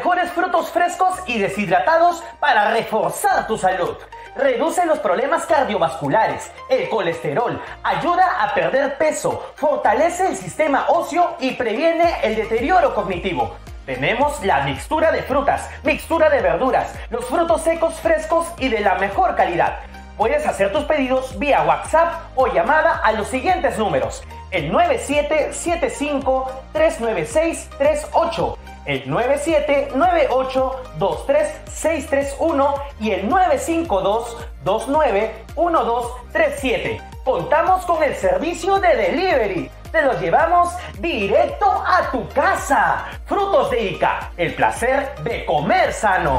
mejores frutos frescos y deshidratados para reforzar tu salud. Reduce los problemas cardiovasculares, el colesterol, ayuda a perder peso, fortalece el sistema óseo y previene el deterioro cognitivo. Tenemos la mixtura de frutas, mixtura de verduras, los frutos secos frescos y de la mejor calidad. Puedes hacer tus pedidos vía WhatsApp o llamada a los siguientes números: el 9775-39638, el 9798-23631 y el 952-291237. Contamos con el servicio de delivery. Te lo llevamos directo a tu casa. Frutos de Ica, el placer de comer sano.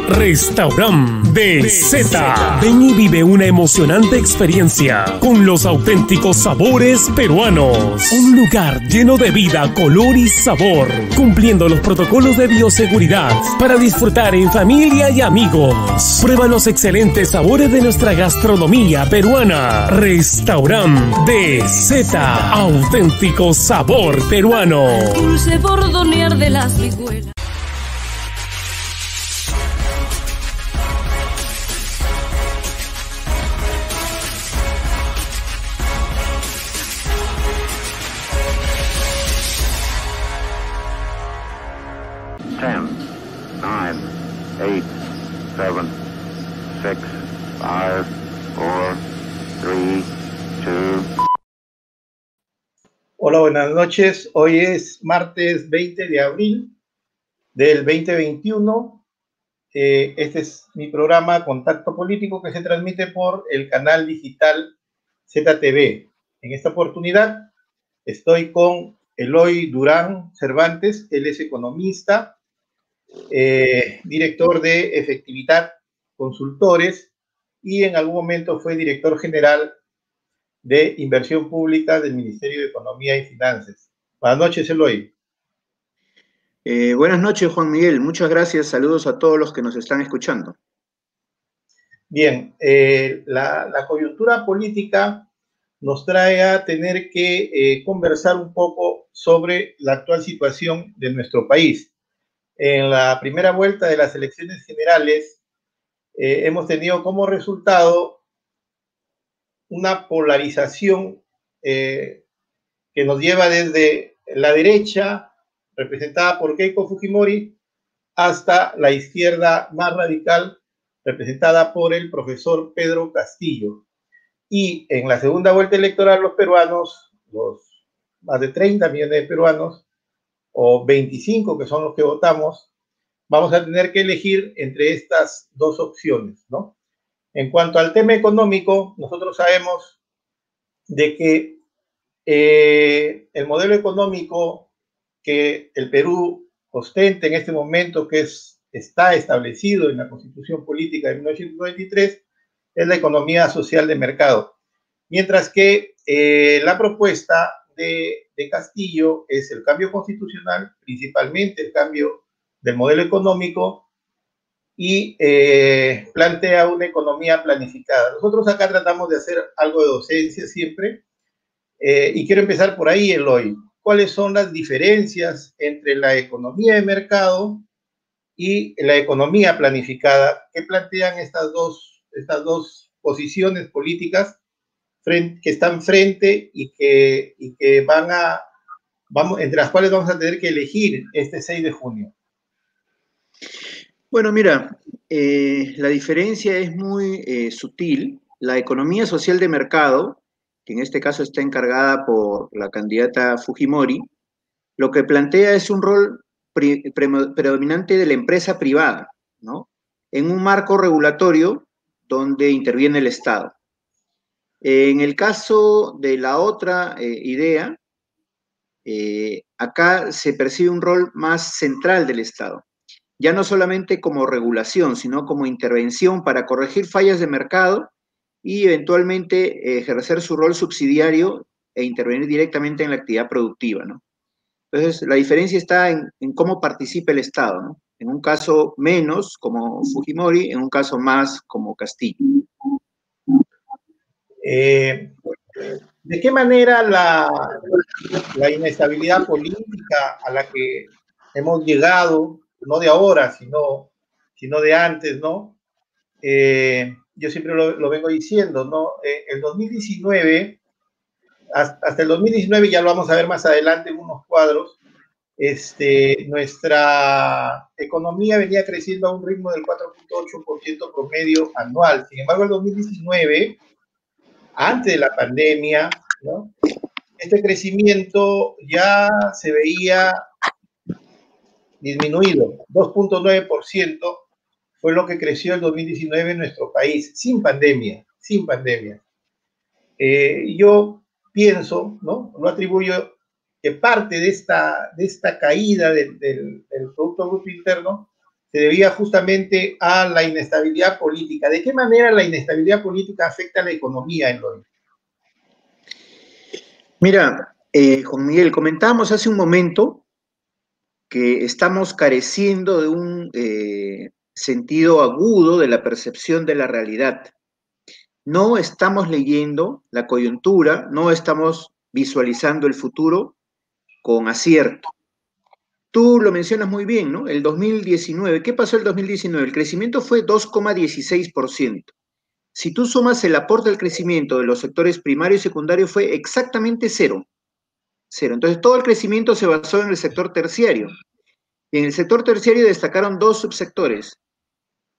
Restaurant DZ. Ven y vive una emocionante experiencia con los auténticos sabores peruanos. Un lugar lleno de vida, color y sabor, cumpliendo los protocolos de bioseguridad para disfrutar en familia y amigos. Prueba los excelentes sabores de nuestra gastronomía peruana. Restaurant DZ. Auténtico sabor peruano. Dulce bordonear de las vihuelas. Hola, buenas noches. Hoy es martes 20 de abril del 2021. Este es mi programa Contacto Político, que se transmite por el canal digital ZTV. En esta oportunidad estoy con Eloy Durán Cervantes. Él es economista, director de Efectividad Consultores y en algún momento fue director general de Inversión Pública del Ministerio de Economía y Finanzas. Buenas noches, Eloy. Buenas noches, Juan Miguel. Muchas gracias. Saludos a todos los que nos están escuchando. Bien, la coyuntura política nos trae a tener que conversar un poco sobre la actual situación de nuestro país. En la primera vuelta de las elecciones generales hemos tenido como resultado una polarización que nos lleva desde la derecha, representada por Keiko Fujimori, hasta la izquierda más radical, representada por el profesor Pedro Castillo. Y en la segunda vuelta electoral, los peruanos, los más de 30 millones de peruanos, o 25 que son los que votamos, vamos a tener que elegir entre estas dos opciones, ¿no? En cuanto al tema económico, nosotros sabemos de que el modelo económico que el Perú ostenta en este momento, que está establecido en la Constitución Política de 1993, es la economía social de mercado. Mientras que la propuesta de Castillo es el cambio constitucional, principalmente el cambio del modelo económico, y plantea una economía planificada. Nosotros acá tratamos de hacer algo de docencia siempre, y quiero empezar por ahí, Eloy. ¿Cuáles son las diferencias entre la economía de mercado y la economía planificada? ¿Qué plantean estas dos posiciones políticas que están frente y que entre las cuales vamos a tener que elegir este 6 de junio? Bueno, mira, la diferencia es muy sutil. La economía social de mercado, que en este caso está encargada por la candidata Fujimori, lo que plantea es un rol predominante de la empresa privada, ¿no? En un marco regulatorio donde interviene el Estado. En el caso de la otra idea, acá se percibe un rol más central del Estado. Ya no solamente como regulación, sino como intervención para corregir fallas de mercado y eventualmente ejercer su rol subsidiario e intervenir directamente en la actividad productiva, ¿no? Entonces, la diferencia está en cómo participa el Estado, ¿no? En un caso menos, como Fujimori, en un caso más, como Castillo. ¿De qué manera la inestabilidad política a la que hemos llegado, no de ahora, sino de antes, ¿no? Yo siempre lo vengo diciendo, ¿no? El 2019, hasta el 2019, ya lo vamos a ver más adelante en unos cuadros, nuestra economía venía creciendo a un ritmo del 4.8% promedio anual. Sin embargo, el 2019, antes de la pandemia, ¿no? Este crecimiento ya se veía disminuido. 2.9% fue lo que creció el 2019 en nuestro país, sin pandemia, sin pandemia. Yo pienso, ¿no? Lo atribuyo que parte de esta caída del Producto Bruto Interno se debía justamente a la inestabilidad política. ¿De qué manera la inestabilidad política afecta a la economía en Eloy? Mira, Juan Miguel, comentábamos hace un momento que estamos careciendo de un sentido agudo de la percepción de la realidad. No estamos leyendo la coyuntura, no estamos visualizando el futuro con acierto. Tú lo mencionas muy bien, ¿no? El 2019, ¿qué pasó el 2019? El crecimiento fue 2,16%. Si tú sumas el aporte al crecimiento de los sectores primario y secundario, fue exactamente cero. Cero. Entonces, todo el crecimiento se basó en el sector terciario. Y en el sector terciario destacaron dos subsectores.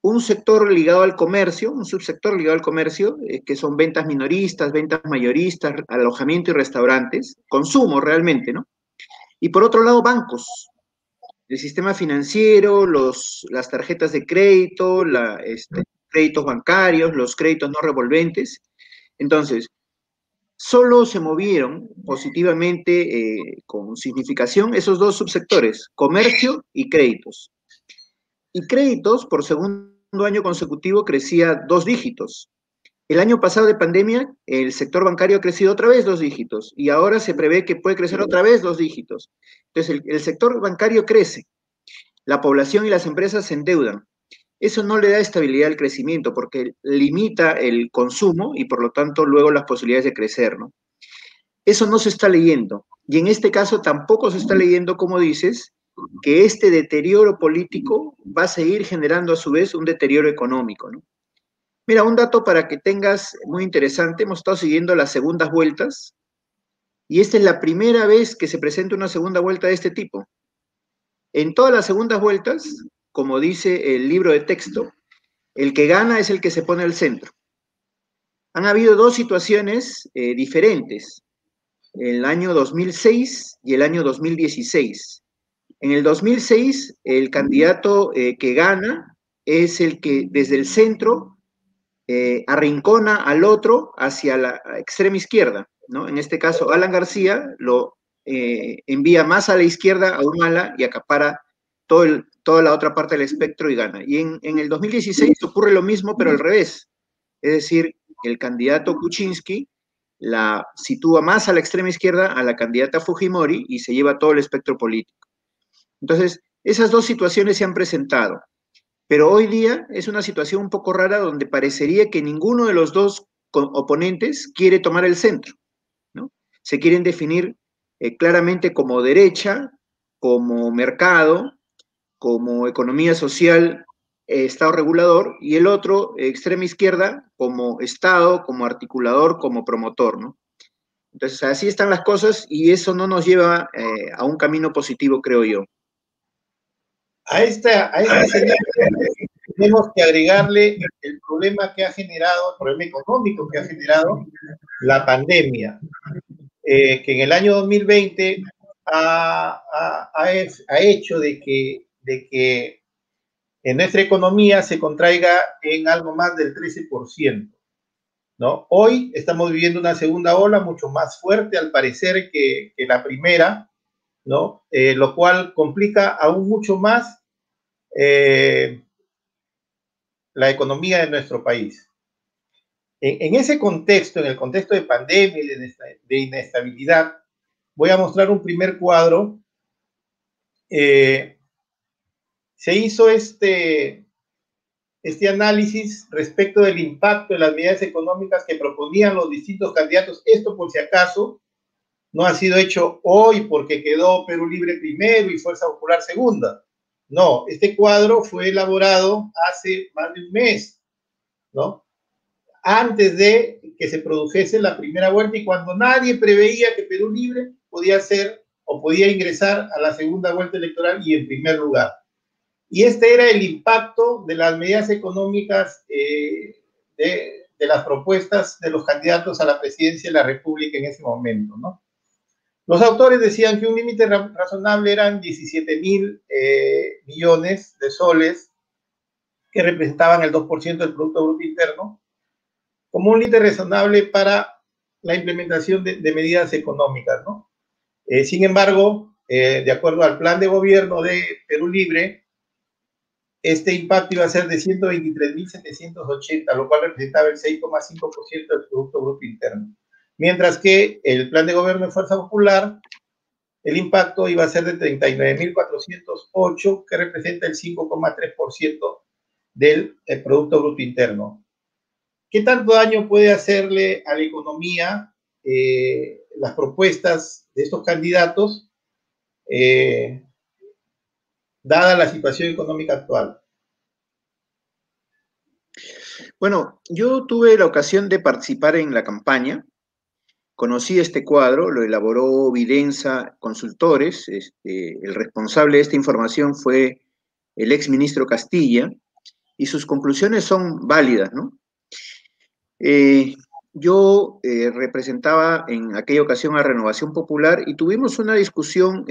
Un sector ligado al comercio, un subsector ligado al comercio, que son ventas minoristas, ventas mayoristas, alojamiento y restaurantes, consumo realmente, ¿no? Y por otro lado, bancos, el sistema financiero, las tarjetas de crédito, créditos bancarios, los créditos no revolventes. Entonces, solo se movieron positivamente, con significación, esos dos subsectores, comercio y créditos. Y créditos, por segundo año consecutivo, crecía 2 dígitos. El año pasado de pandemia, el sector bancario ha crecido otra vez 2 dígitos y ahora se prevé que puede crecer otra vez 2 dígitos. Entonces, el sector bancario crece, la población y las empresas se endeudan. Eso no le da estabilidad al crecimiento porque limita el consumo y por lo tanto luego las posibilidades de crecer, ¿no? Eso no se está leyendo. Y en este caso tampoco se está leyendo, como dices, que este deterioro político va a seguir generando a su vez un deterioro económico, ¿no? Mira, un dato para que tengas muy interesante, hemos estado siguiendo las segundas vueltas y esta es la primera vez que se presenta una segunda vuelta de este tipo. En todas las segundas vueltas, como dice el libro de texto, el que gana es el que se pone al centro. Han habido dos situaciones diferentes, el año 2006 y el año 2016. En el 2006, el candidato que gana es el que desde el centro arrincona al otro hacia la extrema izquierda, ¿no? En este caso, Alan García lo envía más a la izquierda, a un ala, y acapara toda la otra parte del espectro y gana. Y en el 2016 ocurre lo mismo, pero al revés. Es decir, el candidato Kuczynski la sitúa más a la extrema izquierda a la candidata Fujimori y se lleva todo el espectro político. Entonces, esas dos situaciones se han presentado, pero hoy día es una situación un poco rara donde parecería que ninguno de los dos oponentes quiere tomar el centro, ¿no? Se quieren definir claramente como derecha, como mercado, como economía social, Estado regulador, y el otro, extrema izquierda, como Estado, como articulador, como promotor, ¿no? Entonces, así están las cosas y eso no nos lleva a un camino positivo, creo yo. A este escenario tenemos que agregarle el problema que ha generado, el problema económico que ha generado la pandemia, que en el año 2020 ha hecho de que en nuestra economía se contraiga en algo más del 13%, ¿no? Hoy estamos viviendo una segunda ola mucho más fuerte, al parecer, que la primera, ¿no? Lo cual complica aún mucho más la economía de nuestro país. En ese contexto, en el contexto de pandemia y de inestabilidad, voy a mostrar un primer cuadro. Se hizo este análisis respecto del impacto de las medidas económicas que proponían los distintos candidatos. Esto, por si acaso, no ha sido hecho hoy porque quedó Perú Libre primero y Fuerza Popular segunda. No, este cuadro fue elaborado hace más de un mes, ¿no? Antes de que se produjese la primera vuelta y cuando nadie preveía que Perú Libre podía ser o podía ingresar a la segunda vuelta electoral y en primer lugar. Y este era el impacto de las medidas económicas de las propuestas de los candidatos a la presidencia de la República en ese momento, ¿no? Los autores decían que un límite razonable eran 17.000 millones de soles, que representaban el 2% del Producto Bruto Interno, como un límite razonable para la implementación de medidas económicas, ¿no? Sin embargo, de acuerdo al plan de gobierno de Perú Libre, este impacto iba a ser de 123.780, lo cual representaba el 6,5% del Producto Bruto Interno. Mientras que el plan de gobierno de Fuerza Popular, el impacto iba a ser de 39.408, que representa el 5,3% del Producto Bruto Interno. ¿Qué tanto daño puede hacerle a la economía las propuestas de estos candidatos, dada la situación económica actual? Bueno, yo tuve la ocasión de participar en la campaña, conocí este cuadro, lo elaboró Videnza Consultores, el responsable de esta información fue el exministro Castilla, y sus conclusiones son válidas, ¿no? Yo representaba en aquella ocasión a Renovación Popular y tuvimos una discusión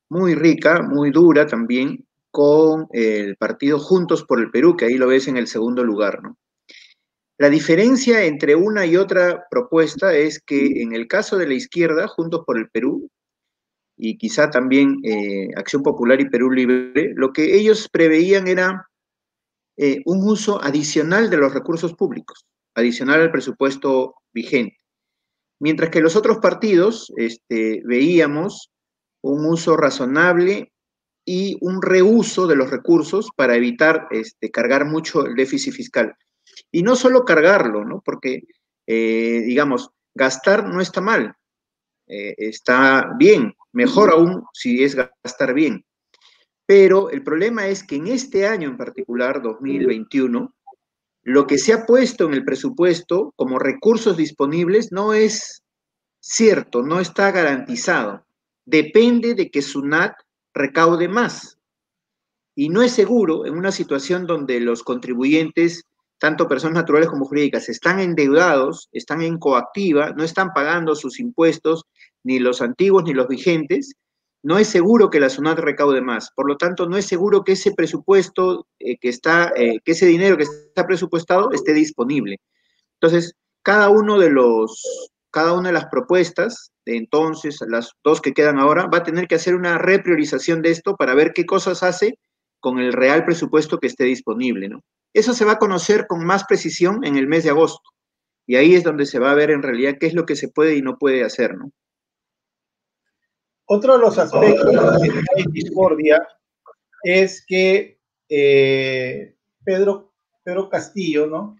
muy rica, muy dura también, con el partido Juntos por el Perú, que ahí lo ves en el segundo lugar, ¿no? La diferencia entre una y otra propuesta es que en el caso de la izquierda, Juntos por el Perú, y quizá también Acción Popular y Perú Libre, lo que ellos preveían era un uso adicional de los recursos públicos, adicional al presupuesto vigente. Mientras que los otros partidos veíamos un uso razonable y un reuso de los recursos para evitar cargar mucho el déficit fiscal. Y no solo cargarlo, ¿no? Porque, digamos, gastar no está mal, está bien, mejor aún si es gastar bien. Pero el problema es que en este año en particular, 2021, lo que se ha puesto en el presupuesto como recursos disponibles no es cierto, no está garantizado. Depende de que SUNAT recaude más. Y no es seguro en una situación donde los contribuyentes, tanto personas naturales como jurídicas, están endeudados, están en coactiva, no están pagando sus impuestos, ni los antiguos ni los vigentes, no es seguro que la SUNAT recaude más. Por lo tanto, no es seguro que ese presupuesto, que ese dinero que está presupuestado esté disponible. Entonces, cada una de las propuestas, de entonces, las dos que quedan ahora, va a tener que hacer una repriorización de esto para ver qué cosas hace con el real presupuesto que esté disponible, ¿no? Eso se va a conocer con más precisión en el mes de agosto. Y ahí es donde se va a ver en realidad qué es lo que se puede y no puede hacer, ¿no? Otro de los aspectos que hay en discordia es que Pedro Castillo, ¿no?,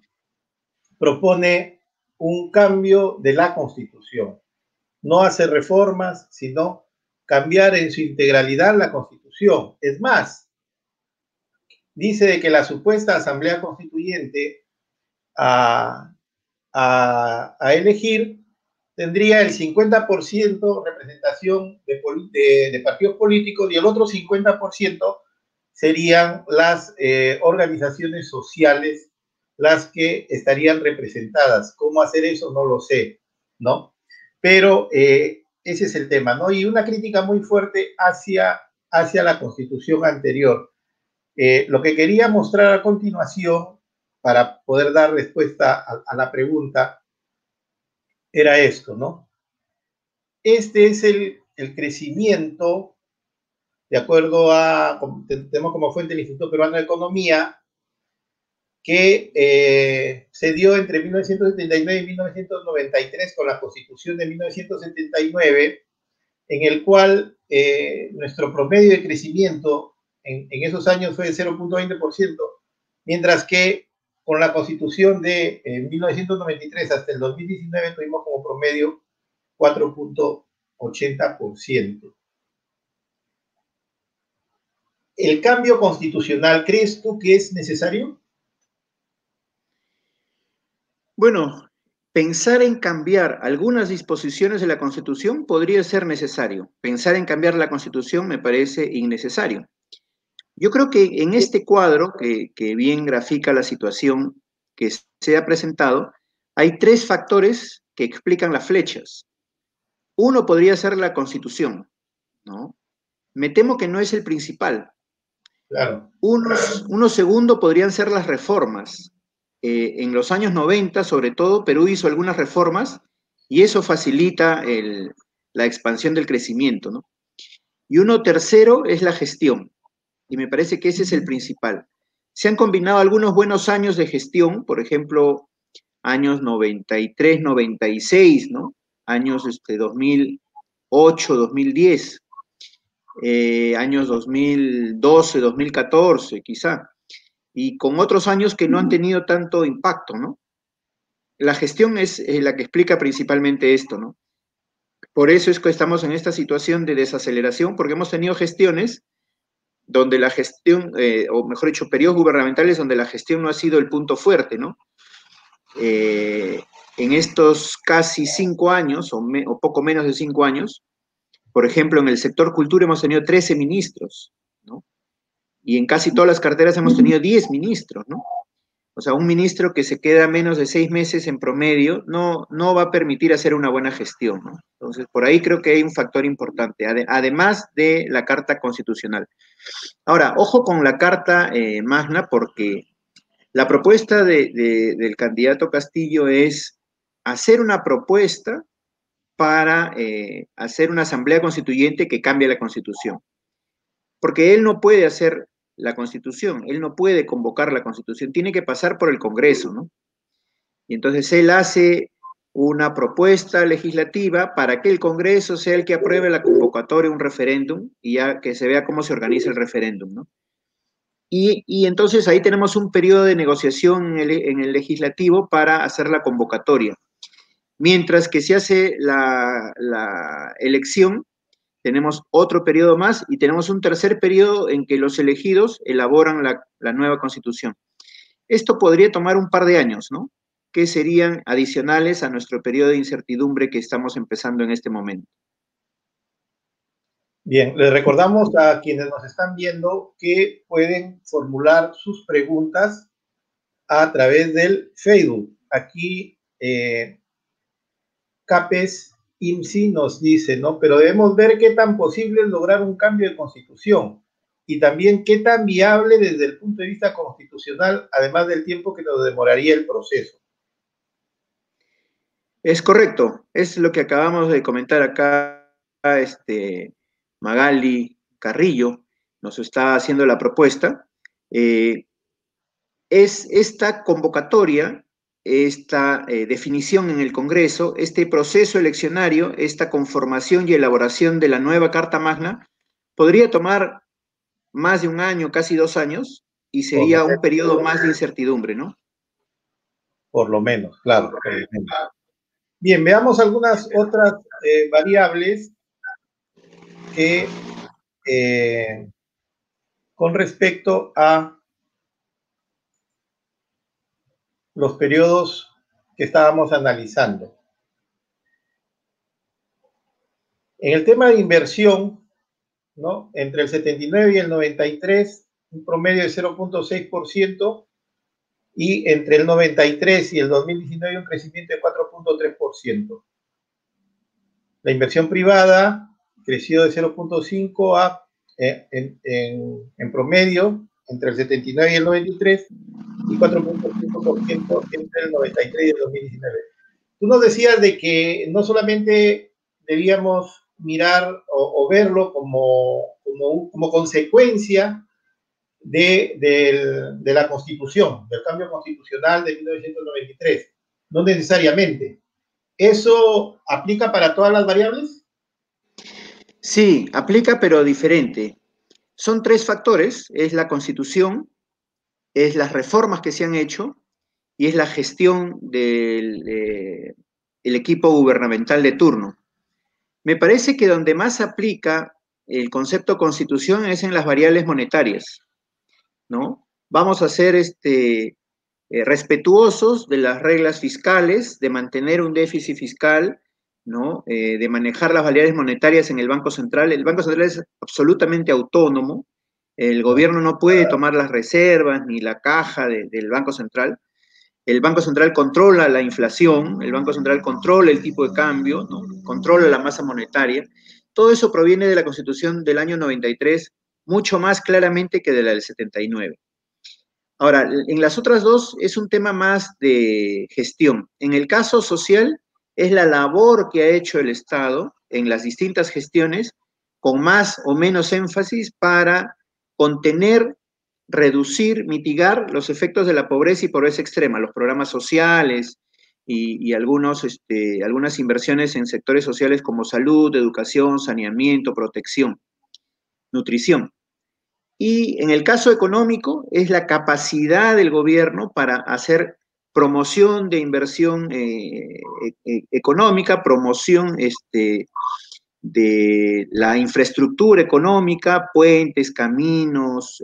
propone un cambio de la Constitución. No hacer reformas, sino cambiar en su integralidad la Constitución. Es más, dice de que la supuesta Asamblea Constituyente a elegir tendría el 50% representación de partidos políticos y el otro 50% serían las organizaciones sociales las que estarían representadas. ¿Cómo hacer eso? No lo sé, ¿no? Pero ese es el tema, ¿no? Y una crítica muy fuerte hacia la Constitución anterior. Lo que quería mostrar a continuación, para poder dar respuesta a la pregunta, era esto, ¿no? Este es el crecimiento, de acuerdo a, tenemos como fuente el Instituto Peruano de Economía, que se dio entre 1979 y 1993 con la Constitución de 1979, en el cual nuestro promedio de crecimiento en esos años fue de 0.20%, mientras que con la Constitución de 1993 hasta el 2019 tuvimos como promedio 4.80%. ¿El cambio constitucional crees tú que es necesario? Bueno, pensar en cambiar algunas disposiciones de la Constitución podría ser necesario. Pensar en cambiar la Constitución me parece innecesario. Yo creo que en este cuadro, que bien grafica la situación que se ha presentado, hay tres factores que explican las flechas. Uno podría ser la Constitución, ¿no? Me temo que no es el principal. Claro. Unos segundos podrían ser las reformas. En los años 90, sobre todo, Perú hizo algunas reformas y eso facilita la expansión del crecimiento, ¿no? Y uno tercero es la gestión, y me parece que ese es el principal. Se han combinado algunos buenos años de gestión, por ejemplo, años 93, 96, ¿no? Años 2008, 2010, años 2012, 2014, quizá, y con otros años que no han tenido tanto impacto, ¿no? La gestión es la que explica principalmente esto, ¿no? Por eso es que estamos en esta situación de desaceleración, porque hemos tenido gestiones donde la gestión, o mejor dicho, periodos gubernamentales donde la gestión no ha sido el punto fuerte, ¿no? En estos casi 5 años, o poco menos de 5 años, por ejemplo, en el sector cultura hemos tenido 13 ministros, ¿no? Y en casi todas las carteras hemos tenido 10 ministros, ¿no? O sea, un ministro que se queda menos de 6 meses en promedio no va a permitir hacer una buena gestión, ¿no? Entonces, por ahí creo que hay un factor importante, además de la Carta Constitucional. Ahora, ojo con la Carta Magna, porque la propuesta del candidato Castillo es hacer una propuesta para hacer una asamblea constituyente que cambie la Constitución. Porque él no puede hacer la Constitución, él no puede convocar la Constitución, tiene que pasar por el Congreso, ¿no? Y entonces él hace una propuesta legislativa para que el Congreso sea el que apruebe la convocatoria de un referéndum y ya que se vea cómo se organiza el referéndum, ¿no? Y entonces ahí tenemos un periodo de negociación en el legislativo para hacer la convocatoria. Mientras que se hace la elección, tenemos otro periodo más y tenemos un tercer periodo en que los elegidos elaboran la nueva constitución. Esto podría tomar un par de años, ¿no? Que serían adicionales a nuestro periodo de incertidumbre que estamos empezando en este momento. Bien, les recordamos a quienes nos están viendo que pueden formular sus preguntas a través del Facebook. Aquí Capes IMSI nos dice, ¿no? Pero debemos ver qué tan posible es lograr un cambio de constitución y también qué tan viable desde el punto de vista constitucional, además del tiempo que nos demoraría el proceso. Es correcto, es lo que acabamos de comentar acá, Magali Carrillo nos está haciendo la propuesta. Es esta convocatoria, esta definición en el Congreso, este proceso eleccionario, esta conformación y elaboración de la nueva Carta Magna, podría tomar más de un año, casi 2 años, y sería un periodo más de incertidumbre, ¿no? Por lo menos, claro. Bien, veamos algunas otras variables que con respecto a los periodos que estábamos analizando. En el tema de inversión, ¿no? Entre el 79 y el 93, un promedio de 0.6%, y entre el 93 y el 2019 un crecimiento de 4.3%. La inversión privada creció de 0.5 en promedio entre el 79 y el 93 y 4.5% entre el 93 y el 2019. Tú nos decías de que no solamente debíamos mirar o verlo como consecuencia de la Constitución, del cambio constitucional de 1993. No necesariamente. ¿Eso aplica para todas las variables? Sí, aplica, pero diferente. Son tres factores, es la Constitución, es las reformas que se han hecho y es la gestión del el equipo gubernamental de turno. Me parece que donde más aplica el concepto constitución es en las variables monetarias, ¿no? Vamos a ser respetuosos de las reglas fiscales, de mantener un déficit fiscal, ¿no? De manejar las variables monetarias en el Banco Central. El Banco Central es absolutamente autónomo, el gobierno no puede tomar las reservas ni la caja del Banco Central. El Banco Central controla la inflación, el Banco Central controla el tipo de cambio, ¿no? Controla la masa monetaria. Todo eso proviene de la Constitución del año 93, mucho más claramente que de la del 79. Ahora, en las otras dos es un tema más de gestión. En el caso social, es la labor que ha hecho el Estado en las distintas gestiones, con más o menos énfasis para contener, reducir, mitigar los efectos de la pobreza y pobreza extrema, los programas sociales y algunas inversiones en sectores sociales como salud, educación, saneamiento, protección, nutrición. Y en el caso económico es la capacidad del gobierno para hacer promoción de inversión económica, promoción de la infraestructura económica, puentes, caminos,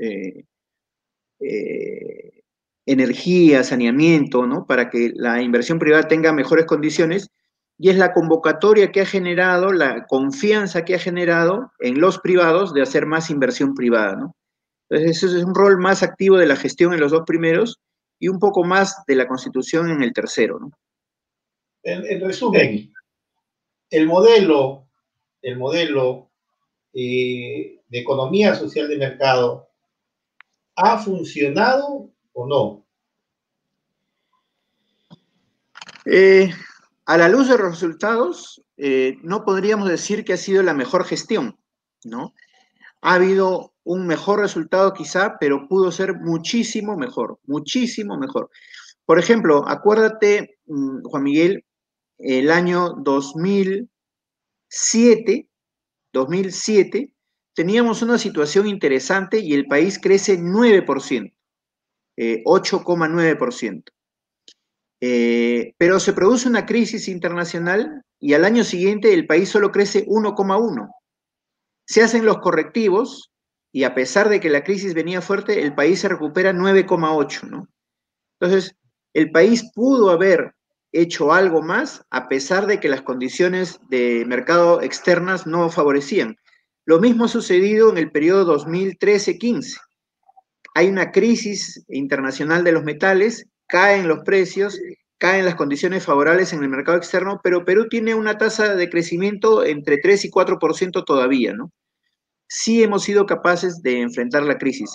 energía, saneamiento, ¿no? Para que la inversión privada tenga mejores condiciones, y es la convocatoria que ha generado, la confianza que ha generado en los privados de hacer más inversión privada, ¿no? Entonces, eso es un rol más activo de la gestión en los dos primeros y un poco más de la Constitución en el tercero, ¿no? En resumen, el modelo de economía social de mercado, ¿ha funcionado o no? A la luz de los resultados, no podríamos decir que ha sido la mejor gestión, ¿no? Ha habido un mejor resultado quizá, pero pudo ser muchísimo mejor, muchísimo mejor. Por ejemplo, acuérdate, Juan Miguel, el año 2007, teníamos una situación interesante y el país crece 9%, 8,9%. Pero se produce una crisis internacional y al año siguiente el país solo crece 1,1%. Se hacen los correctivos y a pesar de que la crisis venía fuerte, el país se recupera 9,8%, ¿no? Entonces, el país pudo haber hecho algo más a pesar de que las condiciones de mercado externas no favorecían. Lo mismo ha sucedido en el periodo 2013-15. Hay una crisis internacional de los metales, caen los precios, caen las condiciones favorables en el mercado externo, pero Perú tiene una tasa de crecimiento entre 3 y 4% todavía, ¿no? Sí hemos sido capaces de enfrentar la crisis.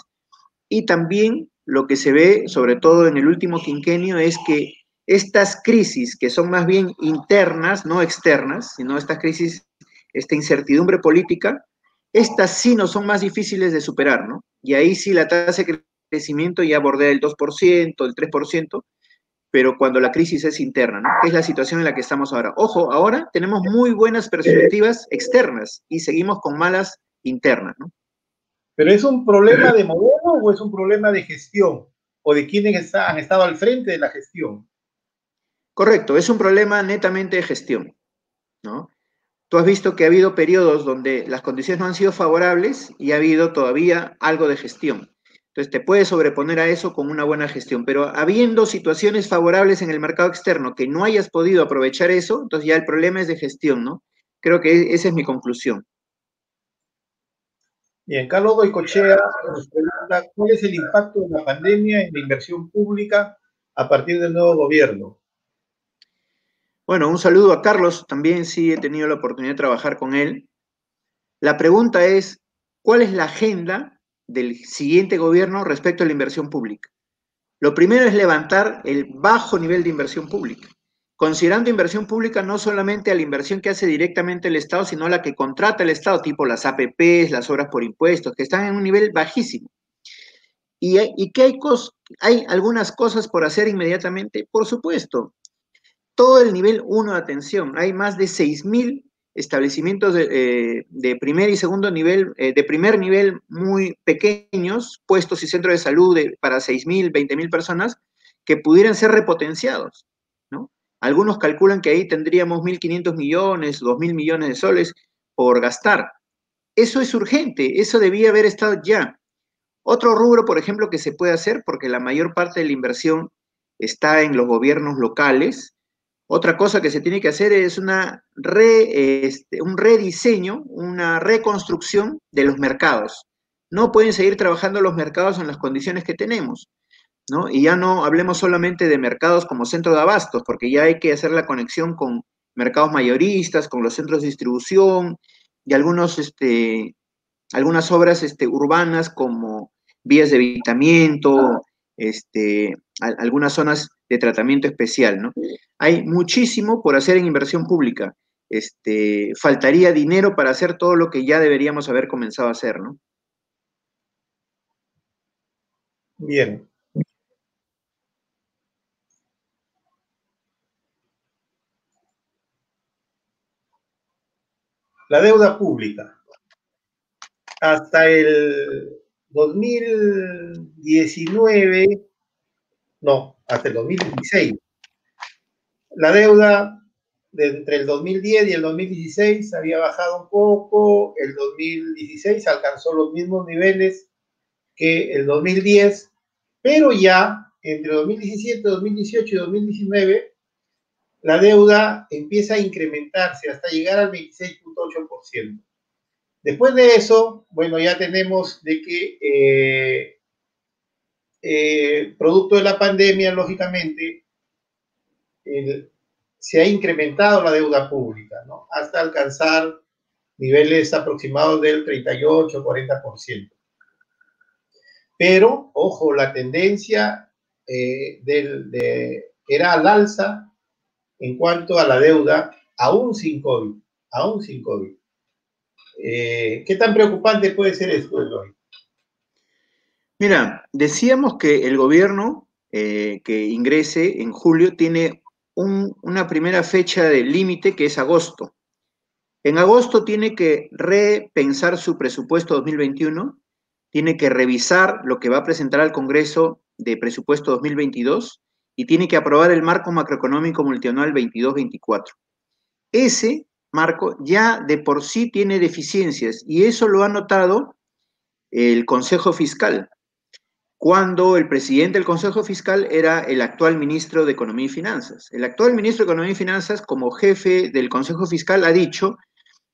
Y también lo que se ve, sobre todo en el último quinquenio, es que estas crisis, que son más bien internas, no externas, sino estas crisis, esta incertidumbre política, estas sí no son más difíciles de superar, ¿no? Y ahí sí la tasa de crecimiento ya bordea el 2%, el 3%, pero cuando la crisis es interna, ¿no? Que es la situación en la que estamos ahora. Ojo, ahora tenemos muy buenas perspectivas externas y seguimos con malas internas, ¿no? ¿Pero es un problema de modelo o es un problema de gestión? ¿O de quienes han estado al frente de la gestión? Correcto, es un problema netamente de gestión, ¿no? Tú has visto que ha habido periodos donde las condiciones no han sido favorables y ha habido todavía algo de gestión. Entonces te puedes sobreponer a eso con una buena gestión, pero habiendo situaciones favorables en el mercado externo que no hayas podido aprovechar eso, entonces ya el problema es de gestión, ¿no? Creo que esa es mi conclusión. Bien, Carlos Goicoechea nos pregunta, ¿cuál es el impacto de la pandemia en la inversión pública a partir del nuevo gobierno? Bueno, un saludo a Carlos, también sí he tenido la oportunidad de trabajar con él. La pregunta es, ¿cuál es la agenda del siguiente gobierno respecto a la inversión pública? Lo primero es levantar el bajo nivel de inversión pública, considerando inversión pública no solamente a la inversión que hace directamente el Estado, sino a la que contrata el Estado, tipo las APPs, las obras por impuestos, que están en un nivel bajísimo. ¿Y qué hay algunas cosas por hacer inmediatamente? Por supuesto. Todo el nivel 1 de atención. Hay más de 6.000 establecimientos de primer y segundo nivel, de primer nivel muy pequeños, puestos y centros de salud para 6.000, 20.000 personas que pudieran ser repotenciados, ¿no? Algunos calculan que ahí tendríamos 1.500 millones, 2.000 millones de soles por gastar. Eso es urgente, eso debía haber estado ya. Otro rubro, por ejemplo, que se puede hacer, porque la mayor parte de la inversión está en los gobiernos locales. Otra cosa que se tiene que hacer es un rediseño, una reconstrucción de los mercados. No pueden seguir trabajando los mercados en las condiciones que tenemos, ¿no? Y ya no hablemos solamente de mercados como centro de abastos, porque ya hay que hacer la conexión con mercados mayoristas, con los centros de distribución y algunas obras urbanas como vías de evitamiento, algunas zonas de tratamiento especial, ¿no? Hay muchísimo por hacer en inversión pública. Faltaría dinero para hacer todo lo que ya deberíamos haber comenzado a hacer, ¿no? Bien. La deuda pública. Hasta el 2019, no, hasta el 2016, la deuda entre el 2010 y el 2016 había bajado un poco, el 2016 alcanzó los mismos niveles que el 2010, pero ya entre 2017, 2018 y 2019 la deuda empieza a incrementarse hasta llegar al 26.8%. Después de eso, bueno, ya tenemos de que producto de la pandemia, lógicamente, se ha incrementado la deuda pública, ¿no? Hasta alcanzar niveles aproximados del 38-40%. Pero, ojo, la tendencia era al alza en cuanto a la deuda, aún sin COVID, aún sin COVID. ¿Qué tan preocupante puede ser esto, Eloy? Mira, decíamos que el gobierno que ingrese en julio tiene una primera fecha de límite que es agosto. En agosto tiene que repensar su presupuesto 2021, tiene que revisar lo que va a presentar al Congreso de presupuesto 2022 y tiene que aprobar el marco macroeconómico multianual 22-24. Ese marco ya de por sí tiene deficiencias y eso lo ha notado el Consejo Fiscal, cuando el presidente del Consejo Fiscal era el actual ministro de Economía y Finanzas. El actual ministro de Economía y Finanzas, como jefe del Consejo Fiscal, ha dicho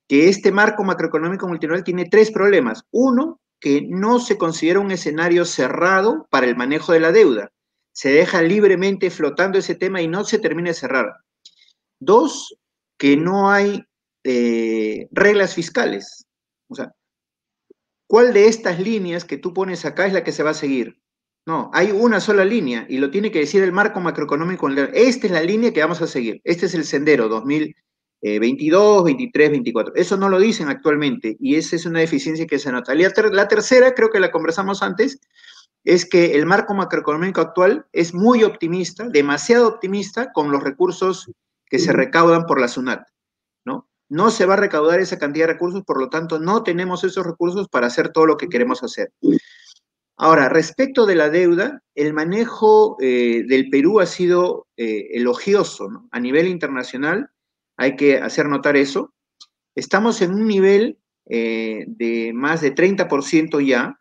que este marco macroeconómico multianual tiene 3 problemas. Uno, que no se considera un escenario cerrado para el manejo de la deuda. Se deja libremente flotando ese tema y no se termina de cerrar. 2, que no hay reglas fiscales. O sea, ¿cuál de estas líneas que tú pones acá es la que se va a seguir? No, hay una sola línea y lo tiene que decir el marco macroeconómico. Esta es la línea que vamos a seguir. Este es el sendero 2022, 23, 24. Eso no lo dicen actualmente y esa es una deficiencia que se nota. La tercera, creo que la conversamos antes, es que el marco macroeconómico actual es muy optimista, demasiado optimista con los recursos que se recaudan por la SUNAT, ¿no? No se va a recaudar esa cantidad de recursos, por lo tanto, no tenemos esos recursos para hacer todo lo que queremos hacer. Ahora, respecto de la deuda, el manejo del Perú ha sido elogioso, ¿no? A nivel internacional, hay que hacer notar eso. Estamos en un nivel de más de 30% ya,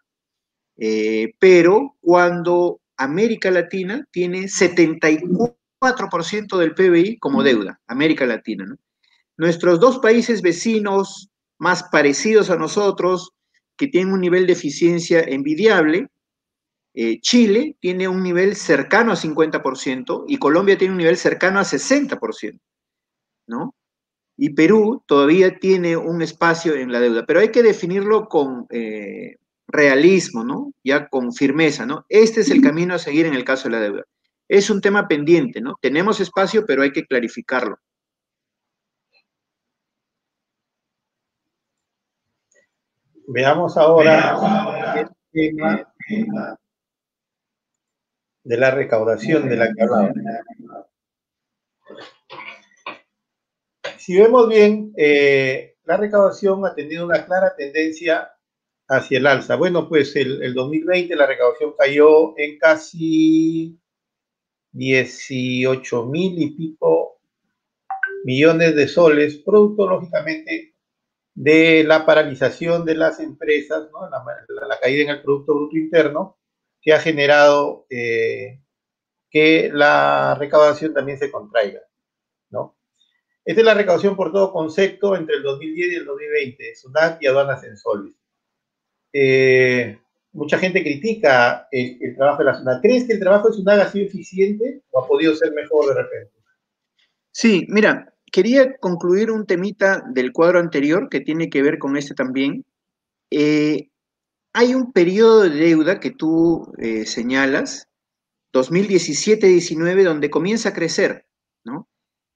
pero cuando América Latina tiene 74% del PBI como deuda, América Latina, ¿no? Nuestros 2 países vecinos más parecidos a nosotros, que tienen un nivel de eficiencia envidiable, Chile tiene un nivel cercano a 50% y Colombia tiene un nivel cercano a 60%, ¿no? Y Perú todavía tiene un espacio en la deuda, pero hay que definirlo con realismo, ¿no? Ya con firmeza, ¿no? Este es el camino a seguir en el caso de la deuda. Es un tema pendiente, ¿no? Tenemos espacio, pero hay que clarificarlo. Veamos ahora el tema de la recaudación de la que hablaba. Si vemos bien, la recaudación ha tenido una clara tendencia hacia el alza. Bueno, pues el 2020 la recaudación cayó en casi 18.000 y pico millones de soles, producto lógicamente de la paralización de las empresas, ¿no? La caída en el Producto Bruto Interno, que ha generado que la recaudación también se contraiga, ¿no? Esta es la recaudación por todo concepto entre el 2010 y el 2020, SUNAT y aduanas en soles. Mucha gente critica el trabajo de la SUNAT. ¿Crees que el trabajo de SUNAT ha sido eficiente o ha podido ser mejor de repente? Sí, mira, quería concluir un temita del cuadro anterior que tiene que ver con este también. Hay un periodo de deuda que tú señalas, 2017-19, donde comienza a crecer, ¿no?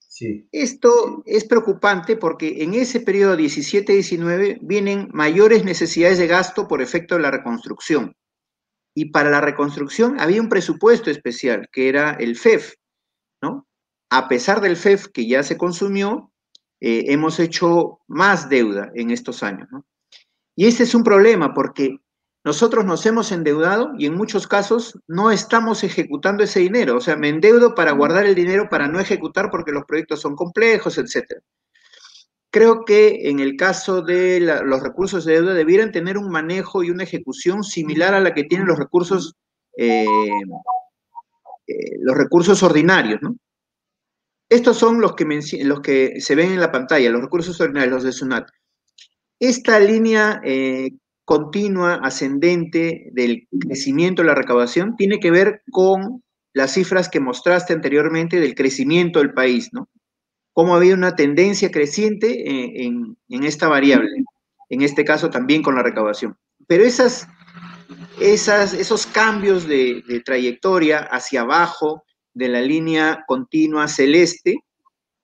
Sí. Esto es preocupante porque en ese periodo 17-19 vienen mayores necesidades de gasto por efecto de la reconstrucción. Y para la reconstrucción había un presupuesto especial, que era el FEF, ¿no? A pesar del FEF que ya se consumió, hemos hecho más deuda en estos años, ¿no? Y este es un problema porque nosotros nos hemos endeudado y en muchos casos no estamos ejecutando ese dinero. O sea, me endeudo para guardar el dinero para no ejecutar porque los proyectos son complejos, etc. Creo que en el caso de los recursos de deuda debieran tener un manejo y una ejecución similar a la que tienen los recursos ordinarios, ¿no? Estos son los que se ven en la pantalla, los recursos ordinarios, los de SUNAT. Esta línea continua, ascendente del crecimiento de la recaudación tiene que ver con las cifras que mostraste anteriormente del crecimiento del país, ¿no? Cómo había una tendencia creciente en esta variable, en este caso también con la recaudación. Pero esos cambios de trayectoria hacia abajo de la línea continua celeste,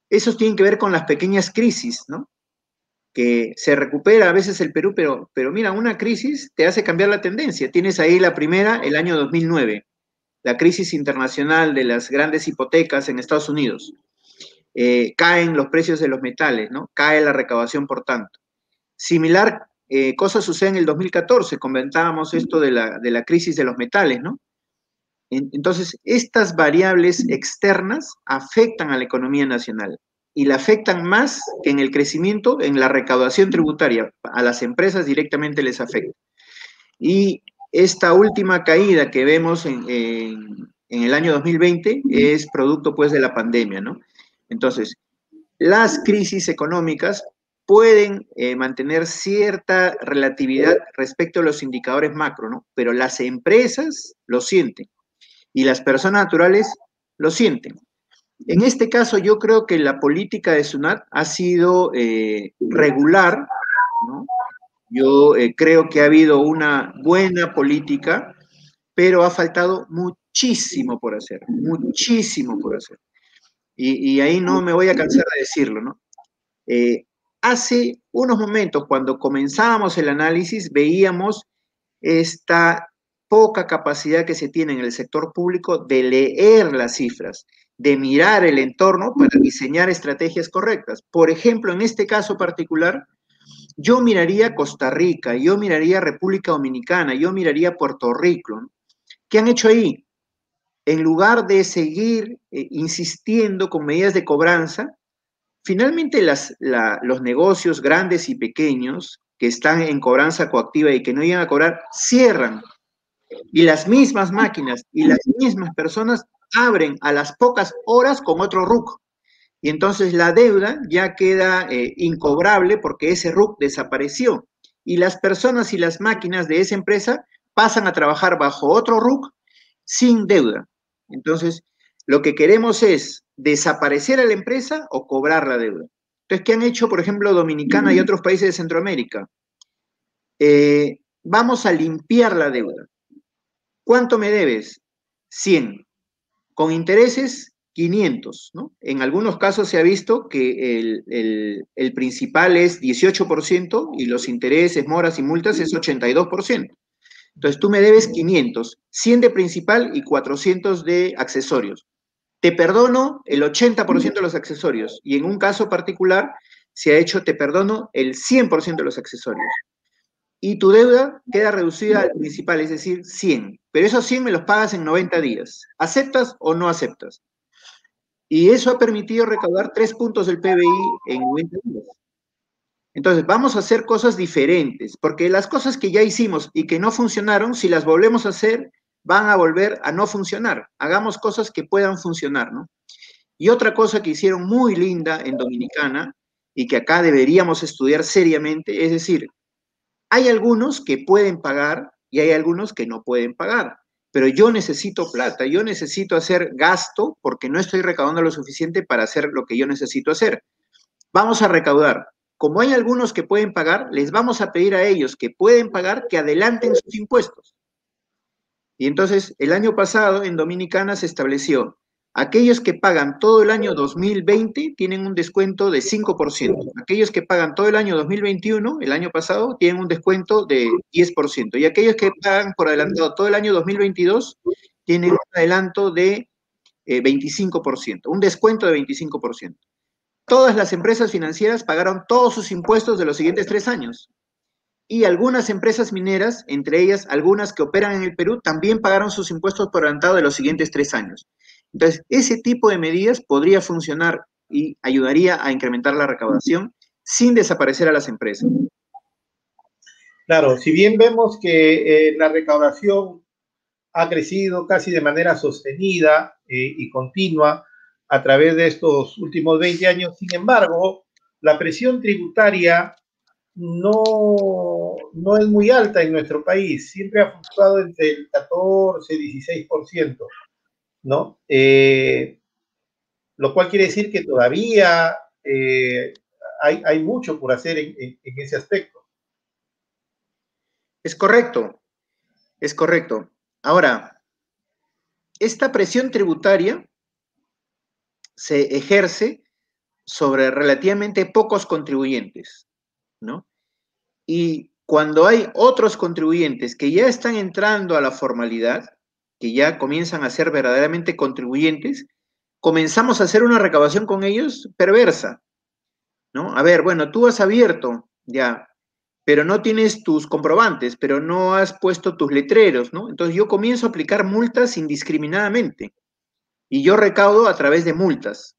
esos tienen que ver con las pequeñas crisis, ¿no? Que se recupera a veces el Perú, pero mira, una crisis te hace cambiar la tendencia. Tienes ahí la primera, el año 2009, la crisis internacional de las grandes hipotecas en Estados Unidos. Caen los precios de los metales, ¿no? Cae la recaudación, por tanto. Similar cosa sucede en el 2014, comentábamos esto de la crisis de los metales, ¿no? Entonces, estas variables externas afectan a la economía nacional y la afectan más que en el crecimiento, en la recaudación tributaria. A las empresas directamente les afecta. Y esta última caída que vemos en el año 2020 es producto, pues, de la pandemia, ¿no? Entonces, las crisis económicas pueden mantener cierta relatividad respecto a los indicadores macro, ¿no? Pero las empresas lo sienten y las personas naturales lo sienten. En este caso, yo creo que la política de SUNAT ha sido regular, ¿no? Yo creo que ha habido una buena política, pero ha faltado muchísimo por hacer, muchísimo por hacer. Y ahí no me voy a cansar de decirlo, ¿no? Hace unos momentos, cuando comenzábamos el análisis, veíamos esta poca capacidad que se tiene en el sector público de leer las cifras, de mirar el entorno para diseñar estrategias correctas. Por ejemplo, en este caso particular, yo miraría Costa Rica, yo miraría República Dominicana, yo miraría Puerto Rico, ¿no? ¿Qué han hecho ahí? En lugar de seguir insistiendo con medidas de cobranza, finalmente los negocios grandes y pequeños que están en cobranza coactiva y que no llegan a cobrar, cierran. Y las mismas máquinas y las mismas personas abren a las pocas horas con otro RUC. Y entonces la deuda ya queda incobrable porque ese RUC desapareció. Y las personas y las máquinas de esa empresa pasan a trabajar bajo otro RUC sin deuda. Entonces, lo que queremos es desaparecer a la empresa o cobrar la deuda. Entonces, ¿qué han hecho, por ejemplo, Dominicana y otros países de Centroamérica? Vamos a limpiar la deuda. ¿Cuánto me debes? 100. Con intereses, 500, ¿no? En algunos casos se ha visto que el principal es 18% y los intereses, moras y multas es 82%. Entonces tú me debes 500, 100 de principal y 400 de accesorios. Te perdono el 80% de los accesorios y en un caso particular se ha hecho te perdono el 100% de los accesorios. Y tu deuda queda reducida al principal, es decir, 100. Pero esos 100 me los pagas en 90 días. ¿Aceptas o no aceptas? Y eso ha permitido recaudar 3 puntos del PBI en 90 días. Entonces, vamos a hacer cosas diferentes, porque las cosas que ya hicimos y que no funcionaron, si las volvemos a hacer, van a volver a no funcionar. Hagamos cosas que puedan funcionar, ¿no? Y otra cosa que hicieron muy linda en Dominicana y que acá deberíamos estudiar seriamente, es decir, hay algunos que pueden pagar y hay algunos que no pueden pagar, pero yo necesito plata, yo necesito hacer gasto porque no estoy recaudando lo suficiente para hacer lo que yo necesito hacer. Vamos a recaudar. Como hay algunos que pueden pagar, les vamos a pedir a ellos que pueden pagar que adelanten sus impuestos. Y entonces, el año pasado en Dominicana se estableció, aquellos que pagan todo el año 2020 tienen un descuento de 5%. Aquellos que pagan todo el año 2021, el año pasado, tienen un descuento de 10%. Y aquellos que pagan por adelantado todo el año 2022 tienen un adelanto de 25%, un descuento de 25%. Todas las empresas financieras pagaron todos sus impuestos de los siguientes 3 años. Y algunas empresas mineras, entre ellas algunas que operan en el Perú, también pagaron sus impuestos por adelantado de los siguientes 3 años. Entonces, ese tipo de medidas podría funcionar y ayudaría a incrementar la recaudación sin desaparecer a las empresas. Claro, si bien vemos que la recaudación ha crecido casi de manera sostenida y continua a través de estos últimos 20 años, sin embargo, la presión tributaria no es muy alta en nuestro país, siempre ha fluctuado entre el 14 y 16%, ¿no? Lo cual quiere decir que todavía hay mucho por hacer en ese aspecto. Es correcto, es correcto. Ahora, esta presión tributaria se ejerce sobre relativamente pocos contribuyentes, ¿no? Y cuando hay otros contribuyentes que ya están entrando a la formalidad, que ya comienzan a ser verdaderamente contribuyentes, comenzamos a hacer una recaudación con ellos perversa, ¿no? A ver, bueno, tú has abierto ya, pero no tienes tus comprobantes, pero no has puesto tus letreros, ¿no? Entonces yo comienzo a aplicar multas indiscriminadamente y yo recaudo a través de multas.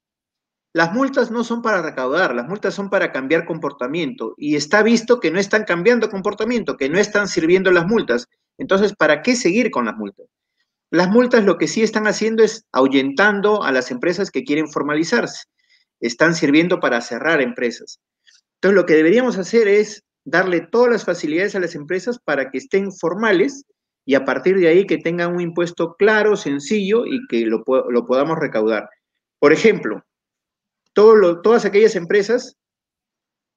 Las multas no son para recaudar, las multas son para cambiar comportamiento y está visto que no están cambiando comportamiento, que no están sirviendo las multas. Entonces, ¿para qué seguir con las multas? Las multas lo que sí están haciendo es ahuyentando a las empresas que quieren formalizarse. Están sirviendo para cerrar empresas. Entonces, lo que deberíamos hacer es darle todas las facilidades a las empresas para que estén formales y a partir de ahí que tengan un impuesto claro, sencillo y que lo podamos recaudar. Por ejemplo, todas aquellas empresas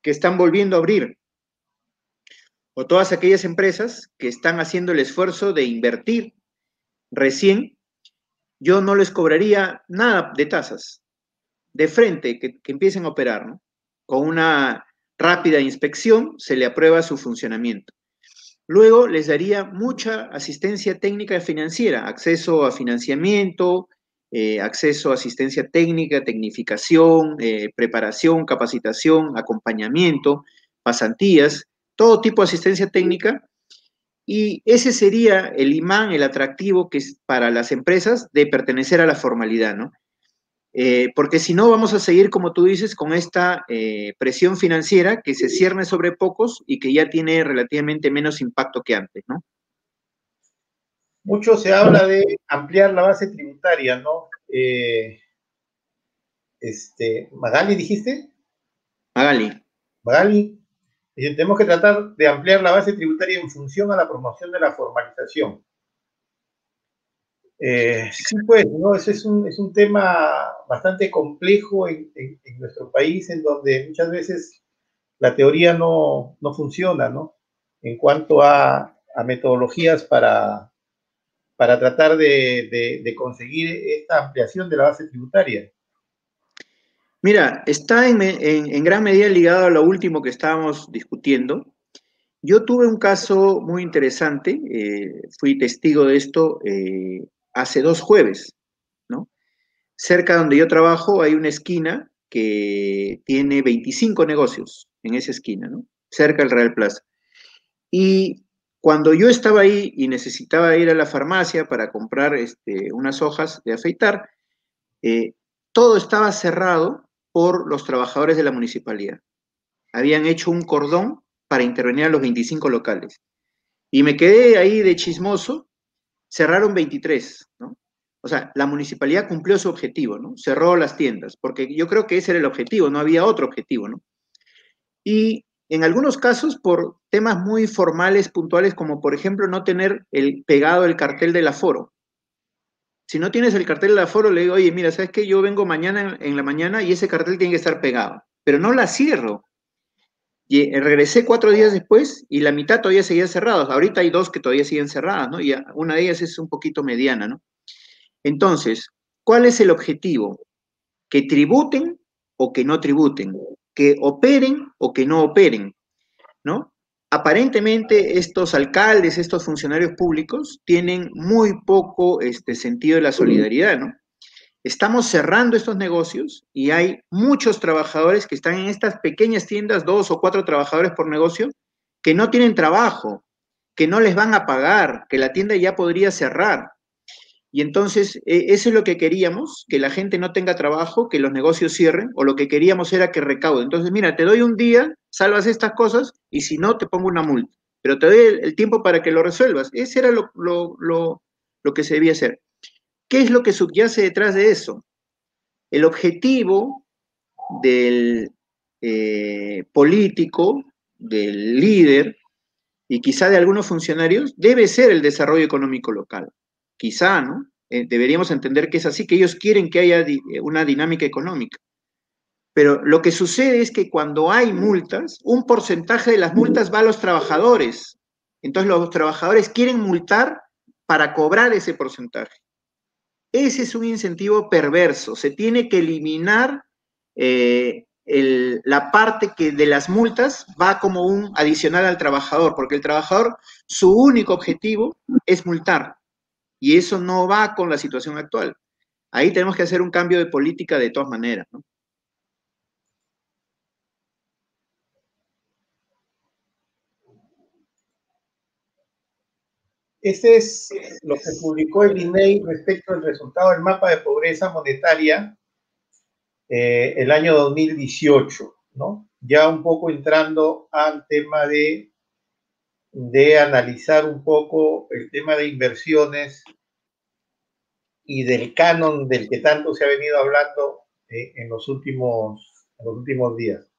que están volviendo a abrir o todas aquellas empresas que están haciendo el esfuerzo de invertir recién, yo no les cobraría nada de tasas de frente que empiecen a operar, ¿no? Con una rápida inspección se le aprueba su funcionamiento. Luego les daría mucha asistencia técnica financiera, acceso a financiamiento, acceso a asistencia técnica, tecnificación, preparación, capacitación, acompañamiento, pasantías, todo tipo de asistencia técnica. Y ese sería el imán, el atractivo que es para las empresas de pertenecer a la formalidad, ¿no? Porque si no vamos a seguir, como tú dices, con esta presión financiera que se cierne sobre pocos y que ya tiene relativamente menos impacto que antes, ¿no? Mucho se habla de ampliar la base tributaria, ¿no? Magali, ¿dijiste? Magali, tenemos que tratar de ampliar la base tributaria en función a la promoción de la formalización. Sí, pues, ¿no? Ese es un tema bastante complejo en nuestro país, en donde muchas veces la teoría no funciona, ¿no? En cuanto a metodologías para tratar de conseguir esta ampliación de la base tributaria. Mira, está en gran medida ligado a lo último que estábamos discutiendo, Yo tuve un caso muy interesante, fui testigo de esto hace 2 jueves, ¿no? Cerca donde yo trabajo hay una esquina que tiene 25 negocios en esa esquina, ¿no? Cerca del Real Plaza. Y cuando yo estaba ahí y necesitaba ir a la farmacia para comprar unas hojas de afeitar, eh, todo estaba cerrado por los trabajadores de la municipalidad. Habían hecho un cordón para intervenir a los 25 locales. Y me quedé ahí de chismoso, cerraron 23, ¿no? O sea, la municipalidad cumplió su objetivo, ¿no? Cerró las tiendas, porque yo creo que ese era el objetivo, no había otro objetivo, ¿no? Y en algunos casos por temas muy formales, puntuales, como por ejemplo no tener pegado el cartel del aforo. Si no tienes el cartel del aforo, le digo, oye, mira, ¿sabes qué? Yo vengo mañana en la mañana y ese cartel tiene que estar pegado, pero no la cierro. Y regresé 4 días después y la mitad todavía seguía cerrados. Ahorita hay dos que todavía siguen cerradas, ¿no? Y una de ellas es un poquito mediana, ¿no? Entonces, ¿cuál es el objetivo? Que tributen o que no tributen, que operen o que no operen, ¿no? Aparentemente estos alcaldes, estos funcionarios públicos tienen muy poco sentido de la solidaridad, ¿no? Estamos cerrando estos negocios y hay muchos trabajadores que están en estas pequeñas tiendas, 2 o 4 trabajadores por negocio, que no tienen trabajo, que no les van a pagar, que la tienda ya podría cerrar. Y entonces, eso es lo que queríamos, que la gente no tenga trabajo, que los negocios cierren, o lo que queríamos era que recauden. Entonces, mira, te doy un día, salvas estas cosas, y si no, te pongo una multa. Pero te doy el tiempo para que lo resuelvas. Ese era lo que se debía hacer. ¿Qué es lo que subyace detrás de eso? El objetivo del político, del líder, y quizá de algunos funcionarios, debe ser el desarrollo económico local. Quizá, ¿no? Deberíamos entender que es así, que ellos quieren que haya una dinámica económica. Pero lo que sucede es que cuando hay multas, un porcentaje de las multas va a los trabajadores. Entonces los trabajadores quieren multar para cobrar ese porcentaje. Ese es un incentivo perverso. Se tiene que eliminar la parte que de las multas va como un adicional al trabajador, porque el trabajador, su único objetivo es multar, y eso no va con la situación actual. Ahí tenemos que hacer un cambio de política de todas maneras, ¿no? Este es lo que publicó el INEI respecto al resultado del mapa de pobreza monetaria el año 2018, ¿no? Ya un poco entrando al tema de analizar un poco el tema de inversiones y del canon del que tanto se ha venido hablando en los últimos días.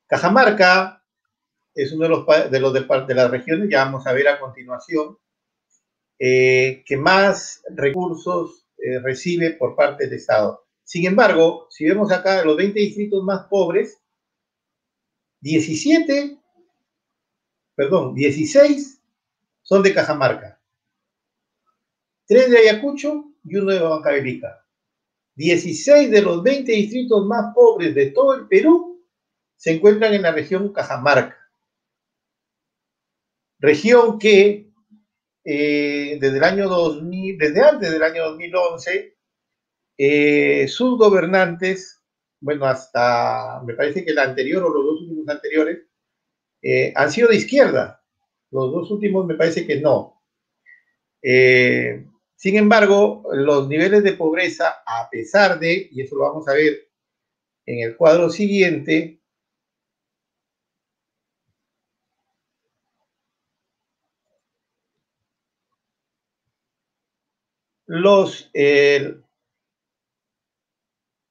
Cajamarca es uno de las regiones, ya vamos a ver a continuación, que más recursos recibe por parte del Estado. Sin embargo, si vemos acá los 20 distritos más pobres, 16 son de Cajamarca, 3 de Ayacucho y 1 de Huancavelica. 16 de los 20 distritos más pobres de todo el Perú se encuentran en la región Cajamarca. Región que desde el año 2000, desde antes del año 2011, sus gobernantes, bueno, hasta me parece que el anterior o los dos últimos anteriores, han sido de izquierda. Los dos últimos me parece que no. Sin embargo, los niveles de pobreza, a pesar de, y eso lo vamos a ver en el cuadro siguiente,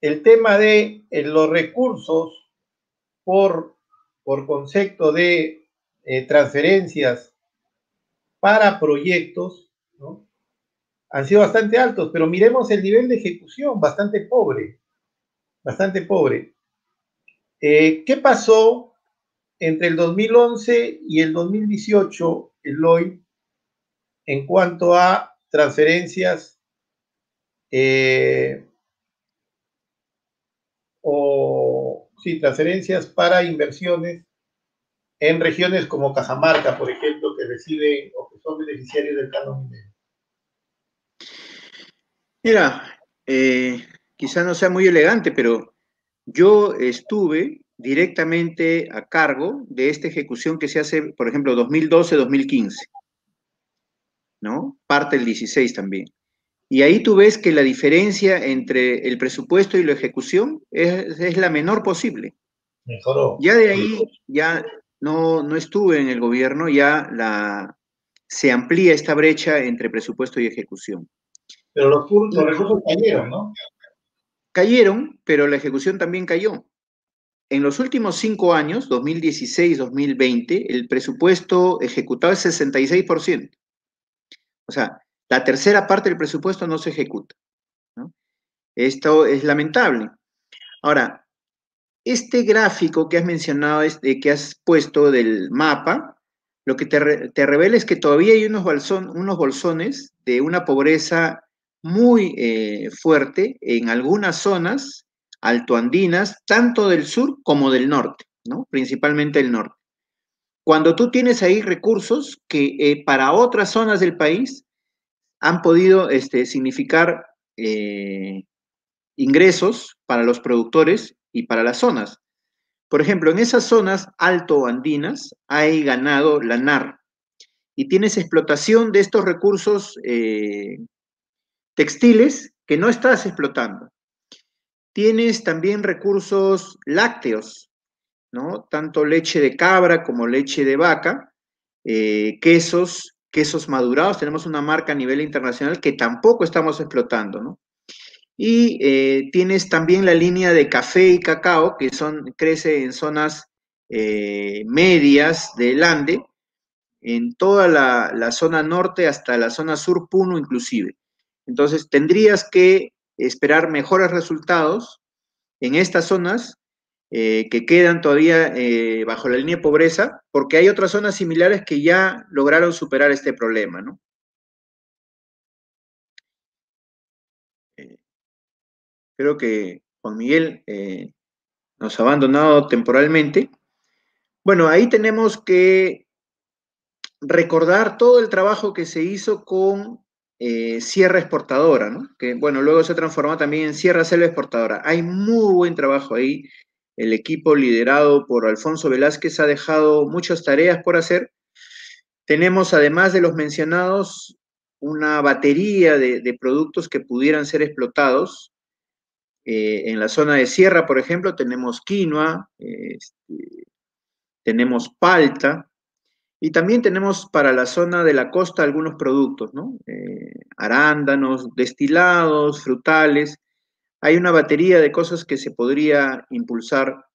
el tema de los recursos por concepto de transferencias para proyectos, ¿no? Han sido bastante altos, pero miremos el nivel de ejecución, bastante pobre, bastante pobre. ¿Qué pasó entre el 2011 y el 2018, Eloy, en cuanto a transferencias transferencias para inversiones en regiones como Cajamarca, por ejemplo, que reciben o que son beneficiarios del canon minero? Mira, quizá no sea muy elegante, pero yo estuve directamente a cargo de esta ejecución que se hace, por ejemplo, 2012-2015, ¿no? Parte del 16 también. Y ahí tú ves que la diferencia entre el presupuesto y la ejecución es la menor posible. Mejoró. Ya de ahí, ya no estuve en el gobierno, se amplía esta brecha entre presupuesto y ejecución. Pero los recursos cayeron, ¿no? Cayeron, pero la ejecución también cayó. En los últimos 5 años, 2016-2020, el presupuesto ejecutado es 66%. O sea, la tercera parte del presupuesto no se ejecuta, ¿no? Esto es lamentable. Ahora, este gráfico que has mencionado, que has puesto del mapa, lo que te revela es que todavía hay unos bolsones de una pobreza muy fuerte en algunas zonas altoandinas, tanto del sur como del norte, ¿no? Principalmente el norte. Cuando tú tienes ahí recursos que para otras zonas del país han podido significar ingresos para los productores y para las zonas. Por ejemplo, en esas zonas altoandinas hay ganado lanar y tienes explotación de estos recursos textiles que no estás explotando. Tienes también recursos lácteos, ¿no? Tanto leche de cabra como leche de vaca, quesos madurados. Tenemos una marca a nivel internacional que tampoco estamos explotando, ¿no? Y tienes también la línea de café y cacao, que crece en zonas medias del Ande, en toda la zona norte hasta la zona sur, Puno inclusive. Entonces, tendrías que esperar mejores resultados en estas zonas que quedan todavía bajo la línea de pobreza, porque hay otras zonas similares que ya lograron superar este problema, ¿no? Creo que Juan Miguel nos ha abandonado temporalmente. Bueno, ahí tenemos que recordar todo el trabajo que se hizo con Sierra Exportadora, ¿no? Que, bueno, luego se transformó también en Sierra Selva Exportadora. Hay muy buen trabajo ahí. El equipo liderado por Alfonso Velázquez ha dejado muchas tareas por hacer. Tenemos, además de los mencionados, una batería de productos que pudieran ser explotados. En la zona de Sierra, por ejemplo, tenemos quinoa, tenemos palta, y también tenemos para la zona de la costa algunos productos, ¿no? Arándanos, destilados, frutales. Hay una batería de cosas que se podría impulsar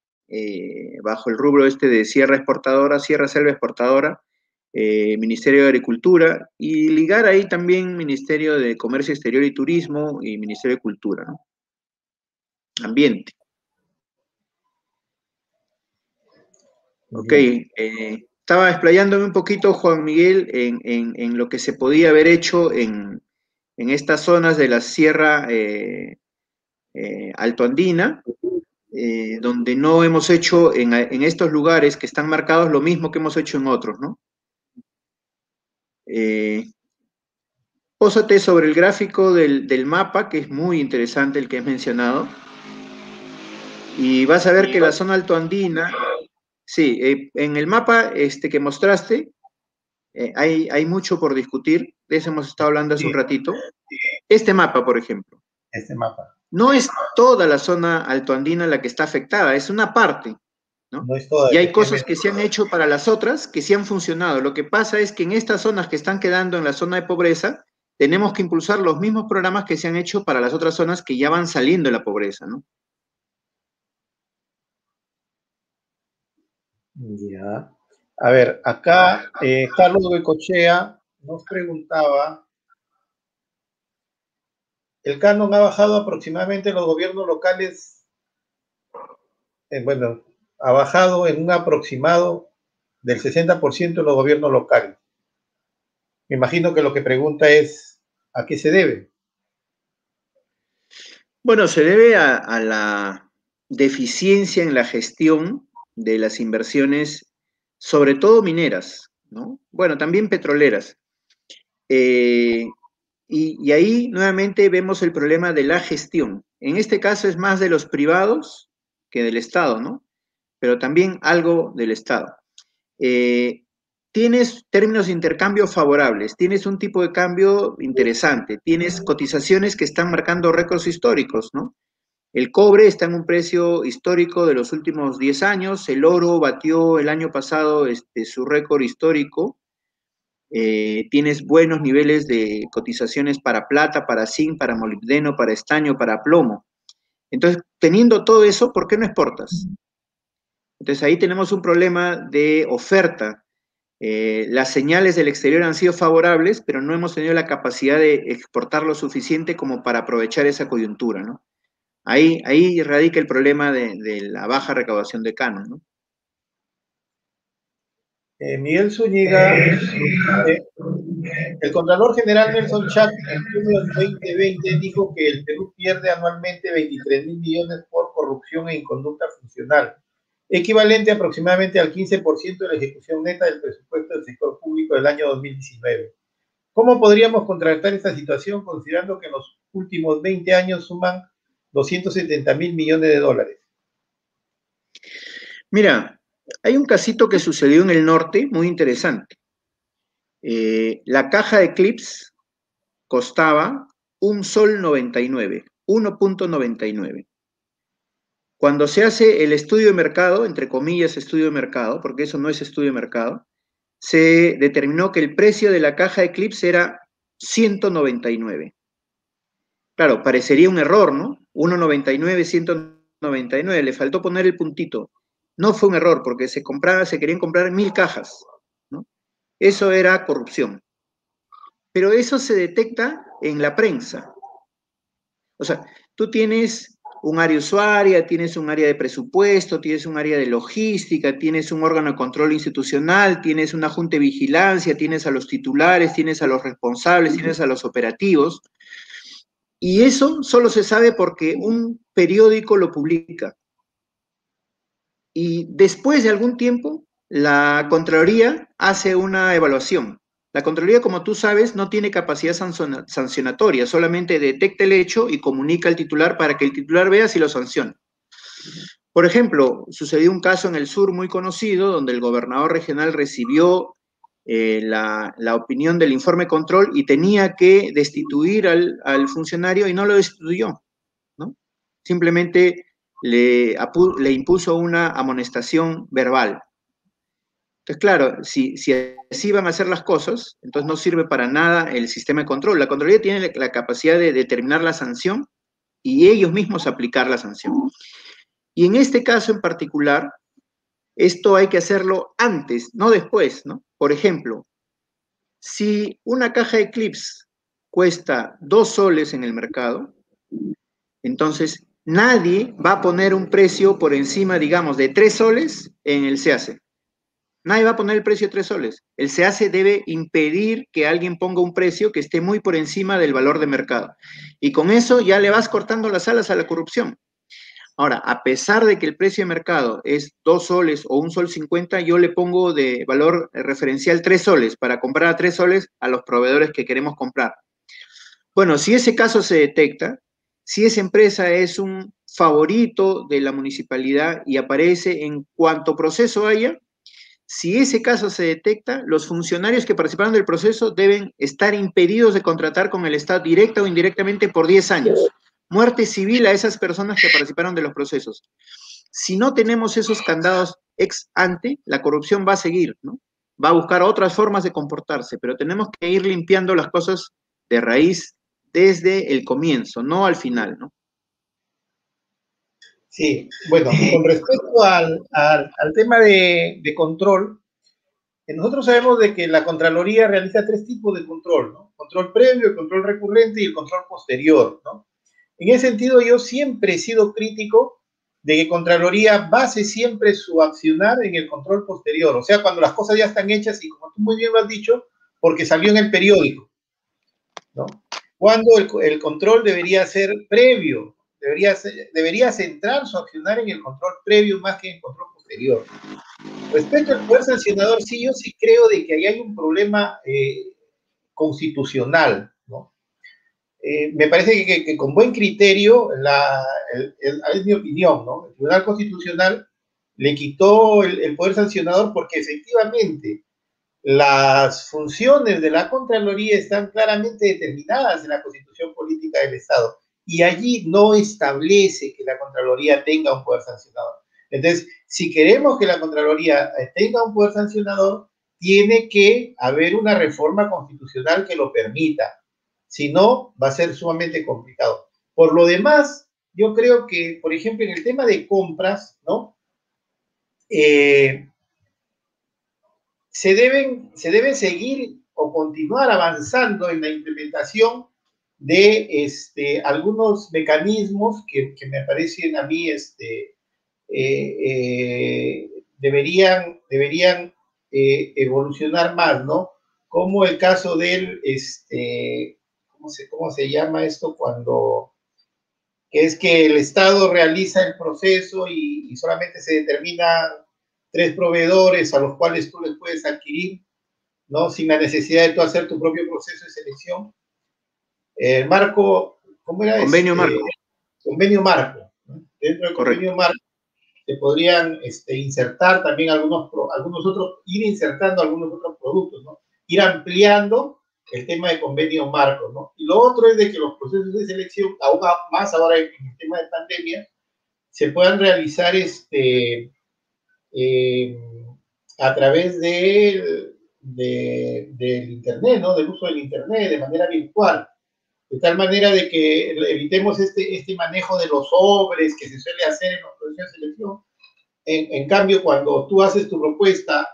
bajo el rubro de Sierra Exportadora, Sierra Selva Exportadora, Ministerio de Agricultura, y ligar ahí también Ministerio de Comercio Exterior y Turismo y Ministerio de Cultura, ¿no? Ambiente. Ok, estaba explayándome un poquito, Juan Miguel, en lo que se podía haber hecho en estas zonas de la Sierra Altoandina, donde no hemos hecho en estos lugares que están marcados lo mismo que hemos hecho en otros, ¿no? Pósate sobre el gráfico del mapa, que es muy interesante el que has mencionado, y vas a ver que la zona altoandina, sí, en el mapa que mostraste, hay mucho por discutir, de eso hemos estado hablando hace un ratito. Este mapa, por ejemplo. Este mapa. No es toda la zona altoandina la que está afectada, es una parte, ¿no? No es toda, y hay cosas que se han hecho para las otras que sí han funcionado. Lo que pasa es que en estas zonas que están quedando en la zona de pobreza, tenemos que impulsar los mismos programas que se han hecho para las otras zonas que ya van saliendo de la pobreza, ¿no? Ya. A ver, acá Carlos Goicoechea nos preguntaba, el canon ha bajado aproximadamente en los gobiernos locales, bueno, ha bajado en un aproximado del 60% en los gobiernos locales. Me imagino que lo que pregunta es, ¿a qué se debe? Bueno, se debe a la deficiencia en la gestión de las inversiones sobre todo mineras, ¿no? Bueno, también petroleras. Y ahí nuevamente vemos el problema de la gestión. En este caso es más de los privados que del Estado, ¿no? Pero también algo del Estado. Tienes términos de intercambio favorables, tienes un tipo de cambio interesante, tienes cotizaciones que están marcando récords históricos, ¿no? El cobre está en un precio histórico de los últimos 10 años, el oro batió el año pasado su récord histórico, tienes buenos niveles de cotizaciones para plata, para zinc, para molibdeno, para estaño, para plomo. Entonces, teniendo todo eso, ¿por qué no exportas? Entonces ahí tenemos un problema de oferta. Las señales del exterior han sido favorables, pero no hemos tenido la capacidad de exportar lo suficiente como para aprovechar esa coyuntura, ¿no? Ahí radica el problema de la baja recaudación de canon, ¿no? Miguel Zúñiga, el Contralor General Nelson Chak en junio del 2020 dijo que el Perú pierde anualmente 23.000 millones por corrupción e inconducta funcional, equivalente aproximadamente al 15% de la ejecución neta del presupuesto del sector público del año 2019. ¿Cómo podríamos contrarrestar esta situación considerando que en los últimos 20 años suman 270.000 millones de dólares? Mira, hay un casito que sucedió en el norte muy interesante. La caja de clips costaba $1.99, 1.99. Cuando se hace el estudio de mercado, entre comillas estudio de mercado, porque eso no es estudio de mercado, se determinó que el precio de la caja de clips era 199. Claro, parecería un error, ¿no? 1.99, 199, le faltó poner el puntito. No fue un error, porque se querían comprar 1.000 cajas, ¿no? Eso era corrupción. Pero eso se detecta en la prensa. O sea, tú tienes un área usuaria, tienes un área de presupuesto, tienes un área de logística, tienes un órgano de control institucional, tienes una junta de vigilancia, tienes a los titulares, tienes a los responsables, tienes a los operativos. Y eso solo se sabe porque un periódico lo publica. Y después de algún tiempo, la Contraloría hace una evaluación. La Contraloría, como tú sabes, no tiene capacidad sancionatoria, solamente detecta el hecho y comunica al titular para que el titular vea si lo sanciona. Por ejemplo, sucedió un caso en el sur muy conocido, donde el gobernador regional recibió la opinión del informe control y tenía que destituir al funcionario y no lo destituyó, ¿no? Simplemente le impuso una amonestación verbal. Entonces, claro, si así van a hacer las cosas, entonces no sirve para nada el sistema de control. La Contraloría tiene la capacidad de determinar la sanción y ellos mismos aplicar la sanción. Y en este caso en particular, esto hay que hacerlo antes, no después, ¿no? Por ejemplo, si una caja de clips cuesta 2 soles en el mercado, entonces nadie va a poner un precio por encima, digamos, de 3 soles en el SEACE. Nadie va a poner el precio de 3 soles. El SEACE debe impedir que alguien ponga un precio que esté muy por encima del valor de mercado. Y con eso ya le vas cortando las alas a la corrupción. Ahora, a pesar de que el precio de mercado es 2 soles o 1.50 sol, yo le pongo de valor referencial 3 soles para comprar a 3 soles a los proveedores que queremos comprar. Bueno, si ese caso se detecta, si esa empresa es un favorito de la municipalidad y aparece en cuanto proceso haya, si ese caso se detecta, los funcionarios que participaron del proceso deben estar impedidos de contratar con el Estado directa o indirectamente por 10 años. Muerte civil a esas personas que participaron de los procesos. Si no tenemos esos candados ex ante, la corrupción va a seguir, ¿no? Va a buscar otras formas de comportarse, pero tenemos que ir limpiando las cosas de raíz desde el comienzo, no al final, ¿no? Sí, bueno, con respecto al tema de control, nosotros sabemos de que la Contraloría realiza 3 tipos de control, ¿no? Control previo, el control recurrente y el control posterior, ¿no? En ese sentido, yo siempre he sido crítico de que Contraloría base siempre su accionar en el control posterior, o sea, cuando las cosas ya están hechas y como tú muy bien lo has dicho, porque salió en el periódico, ¿no? Cuando el control debería ser previo, debería centrar su accionar en el control previo más que en el control posterior. Respecto al poder sancionador, sí, yo sí creo de que ahí hay un problema constitucional, ¿no? Me parece que con buen criterio, es mi opinión, ¿no? El Tribunal Constitucional le quitó el poder sancionador porque efectivamente las funciones de la Contraloría están claramente determinadas en la Constitución Política del Estado y allí no establece que la Contraloría tenga un poder sancionador. Entonces, si queremos que la Contraloría tenga un poder sancionador, tiene que haber una reforma constitucional que lo permita. Si no, va a ser sumamente complicado. Por lo demás, yo creo que, por ejemplo, en el tema de compras, ¿no? Se deben seguir o continuar avanzando en la implementación de algunos mecanismos que me parecen a mí deberían evolucionar más, ¿no? Como el caso del, ¿cómo se llama esto? Que es que el Estado realiza el proceso y solamente se determina 3 proveedores a los cuales tú les puedes adquirir, ¿no? Sin la necesidad de tú hacer tu propio proceso de selección. El marco, ¿cómo era? Convenio marco. Convenio marco, ¿no? Dentro del convenio marco se podrían insertar también algunos otros, ir insertando algunos otros productos, ¿no? Ir ampliando el tema de convenio marco, ¿no? Y lo otro es de que los procesos de selección, aún más ahora en el tema de pandemia, se puedan realizar a través del Internet, ¿no? Del uso del Internet, de manera virtual. De tal manera de que evitemos este manejo de los sobres que se suele hacer en los procesos de selección. En cambio, cuando tú haces tu propuesta,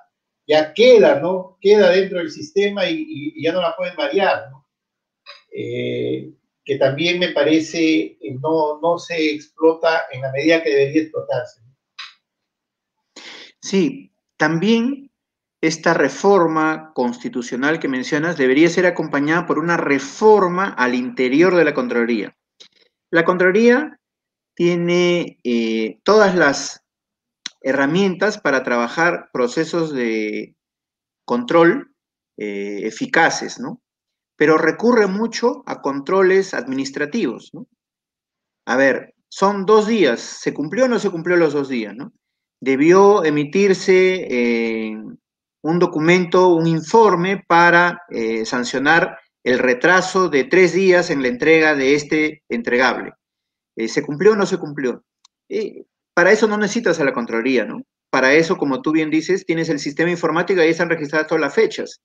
ya queda, ¿no? Queda dentro del sistema y ya no la pueden variar, ¿no? Que también me parece no se explota en la medida que debería explotarse. Sí, también esta reforma constitucional que mencionas debería ser acompañada por una reforma al interior de la Contraloría. La Contraloría tiene todas las herramientas para trabajar procesos de control eficaces, ¿no? Pero recurre mucho a controles administrativos, ¿no? A ver, son 2 días, ¿se cumplió o no se cumplió los 2 días, ¿no? Debió emitirse un documento, un informe para sancionar el retraso de 3 días en la entrega de este entregable. ¿Se cumplió o no se cumplió? Para eso no necesitas a la Contraloría, ¿no? Para eso, como tú bien dices, tienes el sistema informático y ahí están registradas todas las fechas.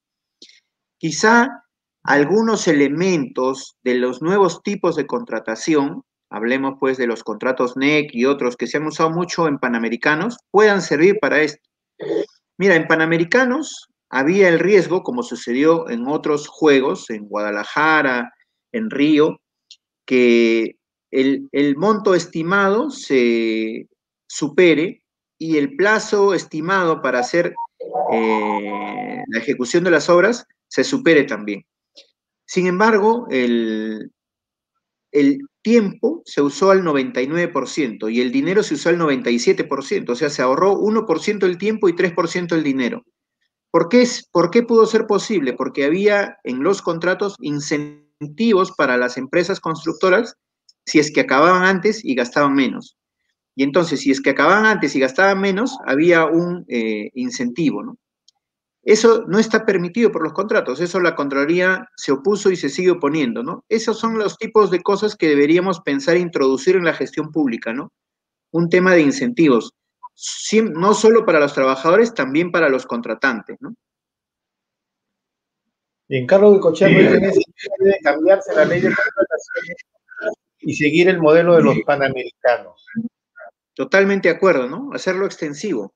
Quizá algunos elementos de los nuevos tipos de contratación, hablemos pues de los contratos NEC y otros que se han usado mucho en Panamericanos, puedan servir para esto. Mira, en Panamericanos había el riesgo, como sucedió en otros juegos, en Guadalajara, en Río, que el monto estimado se supere y el plazo estimado para hacer la ejecución de las obras se supere también. Sin embargo, el tiempo se usó al 99% y el dinero se usó al 97%, o sea, se ahorró 1% el tiempo y 3% el dinero. ¿Por qué pudo ser posible? Porque había en los contratos incentivos para las empresas constructoras si es que acababan antes y gastaban menos. Y entonces, si es que acababan antes y gastaban menos, había un incentivo, ¿no? Eso no está permitido por los contratos, eso la Contraloría se opuso y se sigue oponiendo, ¿no? Esos son los tipos de cosas que deberíamos pensar e introducir en la gestión pública, ¿no? Un tema de incentivos, no solo para los trabajadores, también para los contratantes, ¿no? Bien, Carlos de Cochea nos dice que debe cambiarse la ley de contrataciones y seguir el modelo de los panamericanos. Totalmente de acuerdo, ¿no? Hacerlo extensivo.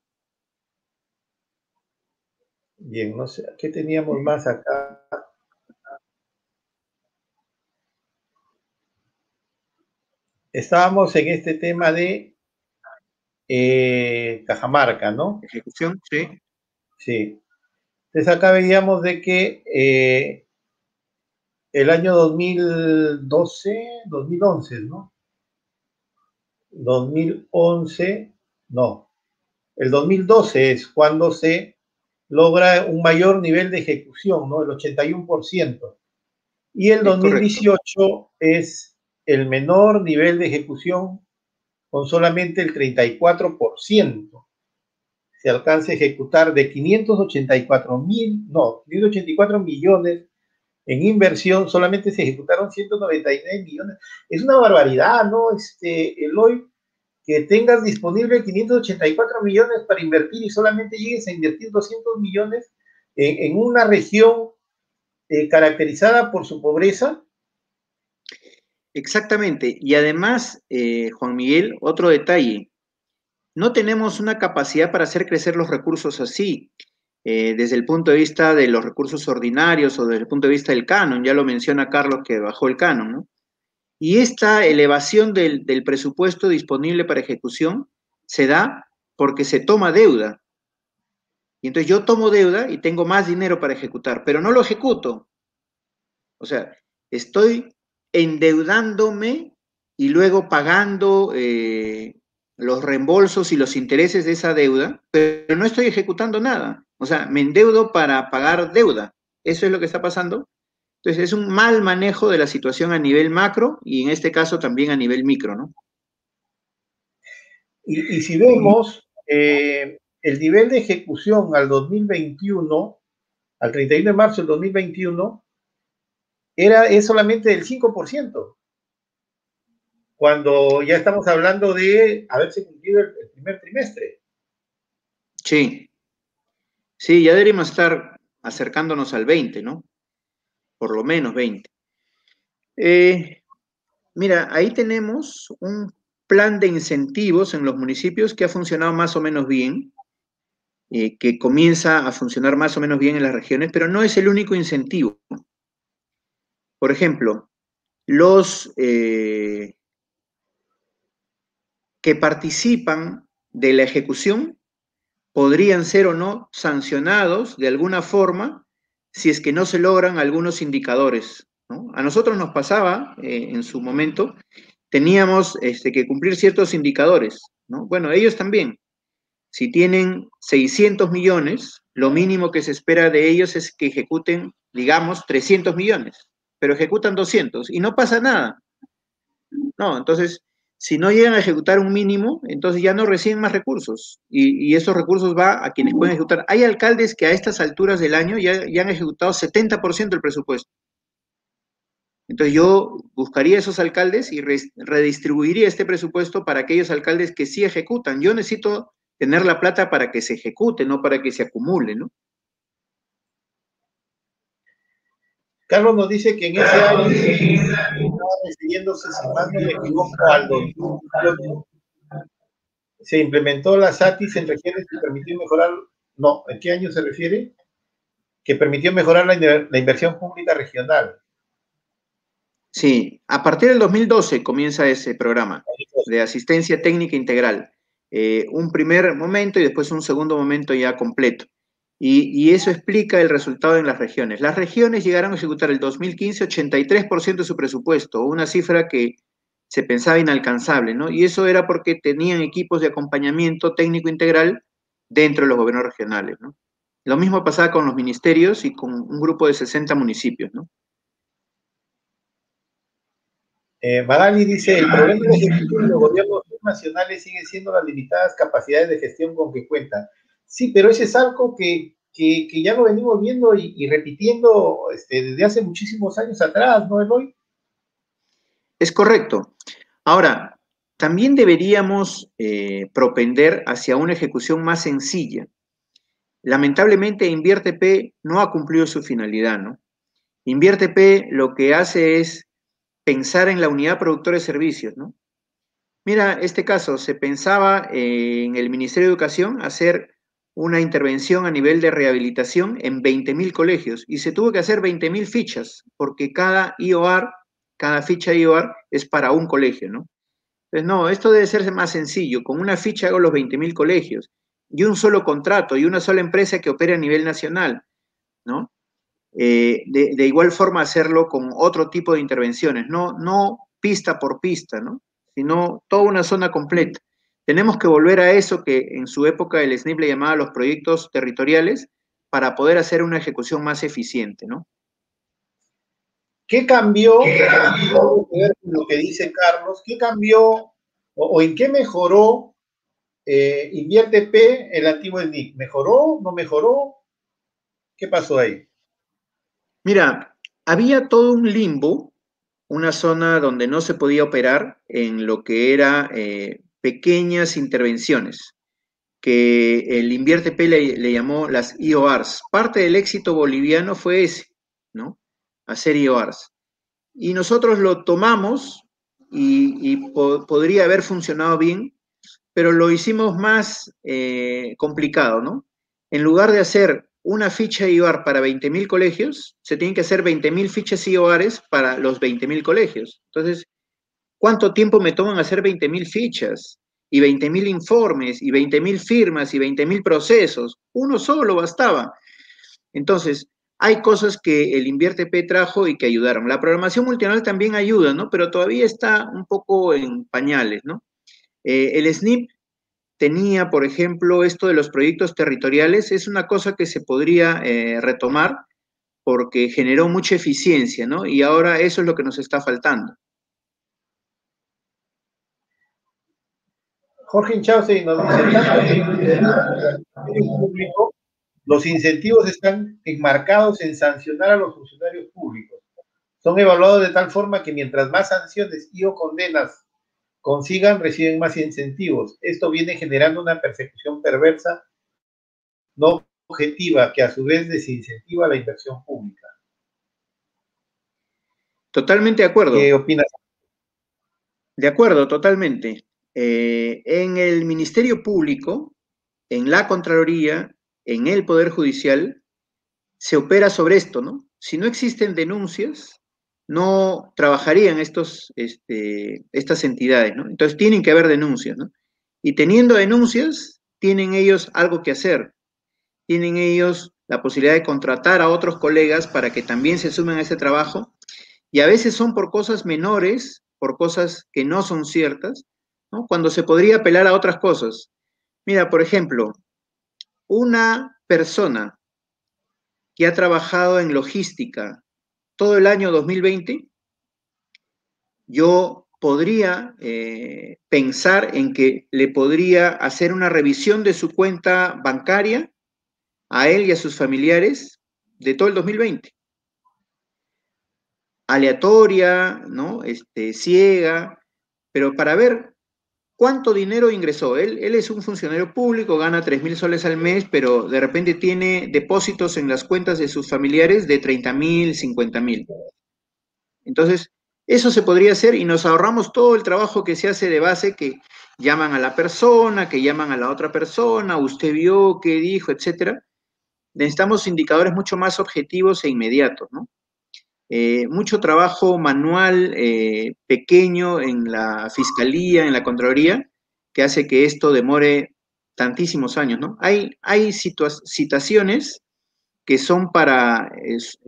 Bien, no sé, ¿qué teníamos más acá? Estábamos en este tema de Cajamarca, ¿no? Ejecución, sí. Sí. Entonces acá veíamos de que el año 2011, ¿no? 2011, no. El 2012 es cuando se logra un mayor nivel de ejecución, ¿no? El 81%. Y el Es correcto. 2018 es el menor nivel de ejecución con solamente el 34%. Se alcanza a ejecutar de 584 millones en inversión, solamente se ejecutaron 199 millones. Es una barbaridad, ¿no? Eloy, que tengas disponible 584 millones para invertir y solamente llegues a invertir 200 millones en una región caracterizada por su pobreza. Exactamente. Y además, Juan Miguel, otro detalle. No tenemos una capacidad para hacer crecer los recursos así, desde el punto de vista de los recursos ordinarios o desde el punto de vista del canon. Ya lo menciona Carlos que bajó el canon, ¿no? Y esta elevación del presupuesto disponible para ejecución se da porque se toma deuda. Y entonces yo tomo deuda y tengo más dinero para ejecutar, pero no lo ejecuto. O sea, estoy endeudándome y luego pagando los reembolsos y los intereses de esa deuda, pero no estoy ejecutando nada. O sea, me endeudo para pagar deuda. Eso es lo que está pasando. Entonces, es un mal manejo de la situación a nivel macro y en este caso también a nivel micro, ¿no? Y si vemos el nivel de ejecución al 2021, al 31 de marzo del 2021, es solamente del 5%, cuando ya estamos hablando de haberse cumplido el primer trimestre. Sí, sí, ya deberíamos estar acercándonos al 20, ¿no? Por lo menos 20. Mira, ahí tenemos un plan de incentivos en los municipios que ha funcionado más o menos bien, que comienza a funcionar más o menos bien en las regiones, pero no es el único incentivo. Por ejemplo, los que participan de la ejecución podrían ser o no sancionados de alguna forma si es que no se logran algunos indicadores, ¿no? A nosotros nos pasaba en su momento, teníamos que cumplir ciertos indicadores, ¿no? Bueno, ellos también. Si tienen 600 millones, lo mínimo que se espera de ellos es que ejecuten, digamos, 300 millones, pero ejecutan 200 y no pasa nada. No, entonces, si no llegan a ejecutar un mínimo, entonces ya no reciben más recursos y esos recursos va a quienes pueden ejecutar. Hay alcaldes que a estas alturas del año ya han ejecutado 70% del presupuesto. Entonces yo buscaría esos alcaldes y redistribuiría este presupuesto para aquellos alcaldes que sí ejecutan. Yo necesito tener la plata para que se ejecute, no para que se acumule, ¿no? Carlos nos dice que en ese año estaba refiriéndose, si mal no me equivoco, al 2018, se implementó la SATIS en regiones que permitió mejorar, no, ¿en qué año se refiere? Que permitió mejorar la inversión pública regional. Sí, a partir del 2012 comienza ese programa de asistencia técnica integral. Un primer momento y después un segundo momento ya completo. Y eso explica el resultado en las regiones. Las regiones llegaron a ejecutar el 2015 83% de su presupuesto, una cifra que se pensaba inalcanzable, ¿no? Y eso era porque tenían equipos de acompañamiento técnico integral dentro de los gobiernos regionales, ¿no? Lo mismo pasaba con los ministerios y con un grupo de 60 municipios, ¿no? Magali dice, el problema de ejecución de los gobiernos nacionales sigue siendo las limitadas capacidades de gestión con que cuentan. Sí, pero ese es algo que ya lo venimos viendo y repitiendo desde hace muchísimos años atrás, ¿no, Eloy? Es correcto. Ahora, también deberíamos propender hacia una ejecución más sencilla. Lamentablemente, InviérteP no ha cumplido su finalidad, ¿no? InviérteP lo que hace es pensar en la unidad productora de servicios, ¿no? Mira, este caso, se pensaba en el Ministerio de Educación hacer una intervención a nivel de rehabilitación en 20.000 colegios y se tuvo que hacer 20.000 fichas porque cada ficha IOR es para un colegio, ¿no? Entonces, no, esto debe ser más sencillo. Con una ficha hago los 20.000 colegios y un solo contrato y una sola empresa que opere a nivel nacional, ¿no? De igual forma hacerlo con otro tipo de intervenciones, no pista por pista, ¿no? Sino toda una zona completa. Tenemos que volver a eso que en su época el SNIP le llamaba los proyectos territoriales para poder hacer una ejecución más eficiente, ¿no? ¿Qué cambió? Tengo que ver con lo que dice Carlos. ¿Qué cambió o en qué mejoró Invierte P el antiguo SNIC? ¿Mejoró? ¿No mejoró? ¿Qué pasó ahí? Mira, había todo un limbo, una zona donde no se podía operar en lo que era pequeñas intervenciones, que el Invierte P le llamó las IORs. Parte del éxito boliviano fue ese, ¿no? Hacer IORs. Y nosotros lo tomamos y podría haber funcionado bien, pero lo hicimos más complicado, ¿no? En lugar de hacer una ficha IOR para 20.000 colegios, se tienen que hacer 20.000 fichas IORs para los 20.000 colegios. Entonces, ¿cuánto tiempo me toman hacer 20.000 fichas? Y 20.000 informes, y 20.000 firmas, y 20.000 procesos. Uno solo bastaba. Entonces, hay cosas que el Invierte P trajo y que ayudaron. La programación multinacional también ayuda, ¿no? Pero todavía está un poco en pañales, ¿no? El SNIP tenía, por ejemplo, esto de los proyectos territoriales, es una cosa que se podría retomar porque generó mucha eficiencia, ¿no? Y ahora eso es lo que nos está faltando. Jorge Inchauste nos dice, público, los incentivos están enmarcados en sancionar a los funcionarios públicos. Son evaluados de tal forma que mientras más sanciones y o condenas consigan, reciben más incentivos. Esto viene generando una persecución perversa, no objetiva, que a su vez desincentiva la inversión pública. Totalmente de acuerdo. ¿Qué opinas? De acuerdo, totalmente. En el Ministerio Público, en la Contraloría, en el Poder Judicial, se opera sobre esto, ¿no? Si no existen denuncias, no trabajarían estas entidades, ¿no? Entonces tienen que haber denuncias, ¿no? Y teniendo denuncias, tienen ellos algo que hacer. Tienen ellos la posibilidad de contratar a otros colegas para que también se sumen a ese trabajo. Y a veces son por cosas menores, por cosas que no son ciertas, ¿no? Cuando se podría apelar a otras cosas. Mira, por ejemplo, una persona que ha trabajado en logística todo el año 2020, yo podría pensar en que le podría hacer una revisión de su cuenta bancaria a él y a sus familiares de todo el 2020. Aleatoria, ¿no? Ciega, pero para ver cuánto dinero ingresó. Él es un funcionario público, gana 3.000 soles al mes, pero de repente tiene depósitos en las cuentas de sus familiares de 30.000, 50.000. Entonces, eso se podría hacer y nos ahorramos todo el trabajo que se hace de base, que llaman a la persona, que llaman a la otra persona, usted vio, qué dijo, etcétera. Necesitamos indicadores mucho más objetivos e inmediatos, ¿no? Mucho trabajo manual pequeño en la fiscalía, en la contraloría, que hace que esto demore tantísimos años, ¿no? Hay citaciones que son para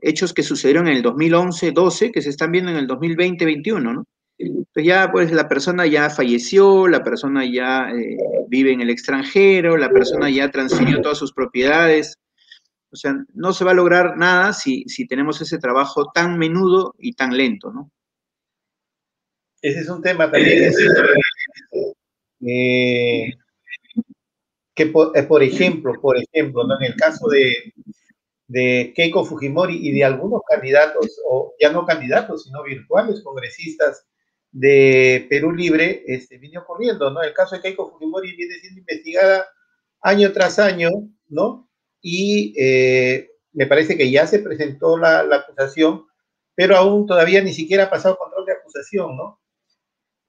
hechos que sucedieron en el 2011-12, que se están viendo en el 2020-21, ¿no? Entonces ya, pues, la persona ya falleció, la persona ya vive en el extranjero, la persona ya transfirió todas sus propiedades. O sea, no se va a lograr nada si tenemos ese trabajo tan menudo y tan lento, ¿no? Ese es un tema también que por ejemplo, ¿no? En el caso de Keiko Fujimori y de algunos candidatos, o ya no candidatos, sino virtuales congresistas de Perú Libre, viene ocurriendo, ¿no? El caso de Keiko Fujimori viene siendo investigada año tras año, ¿no? Y me parece que ya se presentó la acusación, pero aún todavía ni siquiera ha pasado control de acusación, ¿no?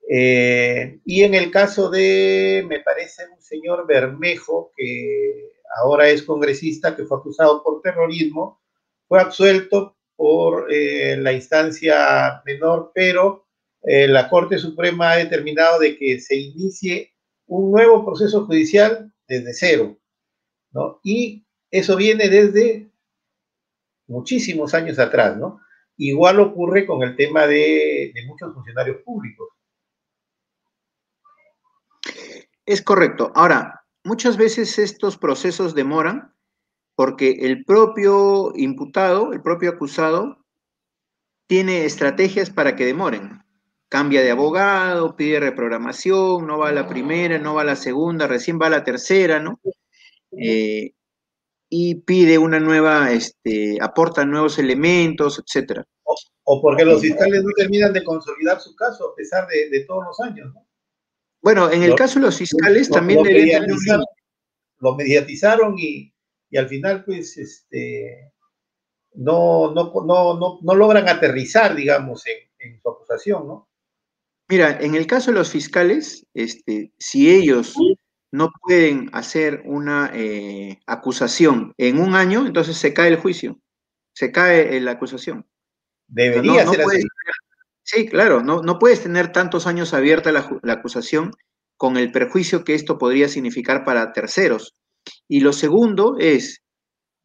Y en el caso de, me parece, un señor Bermejo, que ahora es congresista, que fue acusado por terrorismo, fue absuelto por la instancia menor, pero la Corte Suprema ha determinado de que se inicie un nuevo proceso judicial desde cero, ¿no? Y eso viene desde muchísimos años atrás, ¿no? Igual ocurre con el tema de muchos funcionarios públicos. Es correcto. Ahora, muchas veces estos procesos demoran porque el propio imputado, el propio acusado, tiene estrategias para que demoren. Cambia de abogado, pide reprogramación, no va a la primera, no va a la segunda, recién va a la tercera, ¿no? Y pide una nueva, aporta nuevos elementos, etcétera. O porque los fiscales no terminan de consolidar su caso a pesar de todos los años, ¿no? Bueno, en el caso de los fiscales también debería tener un límite. Lo mediatizaron y al final, pues, no logran aterrizar, digamos, en su acusación, ¿no? Mira, en el caso de los fiscales, si ellos no pueden hacer una acusación en un año, entonces se cae el juicio, se cae la acusación. Debería O sea, ser así. Sí, claro, no puedes tener tantos años abierta la acusación con el perjuicio que esto podría significar para terceros. Y lo segundo es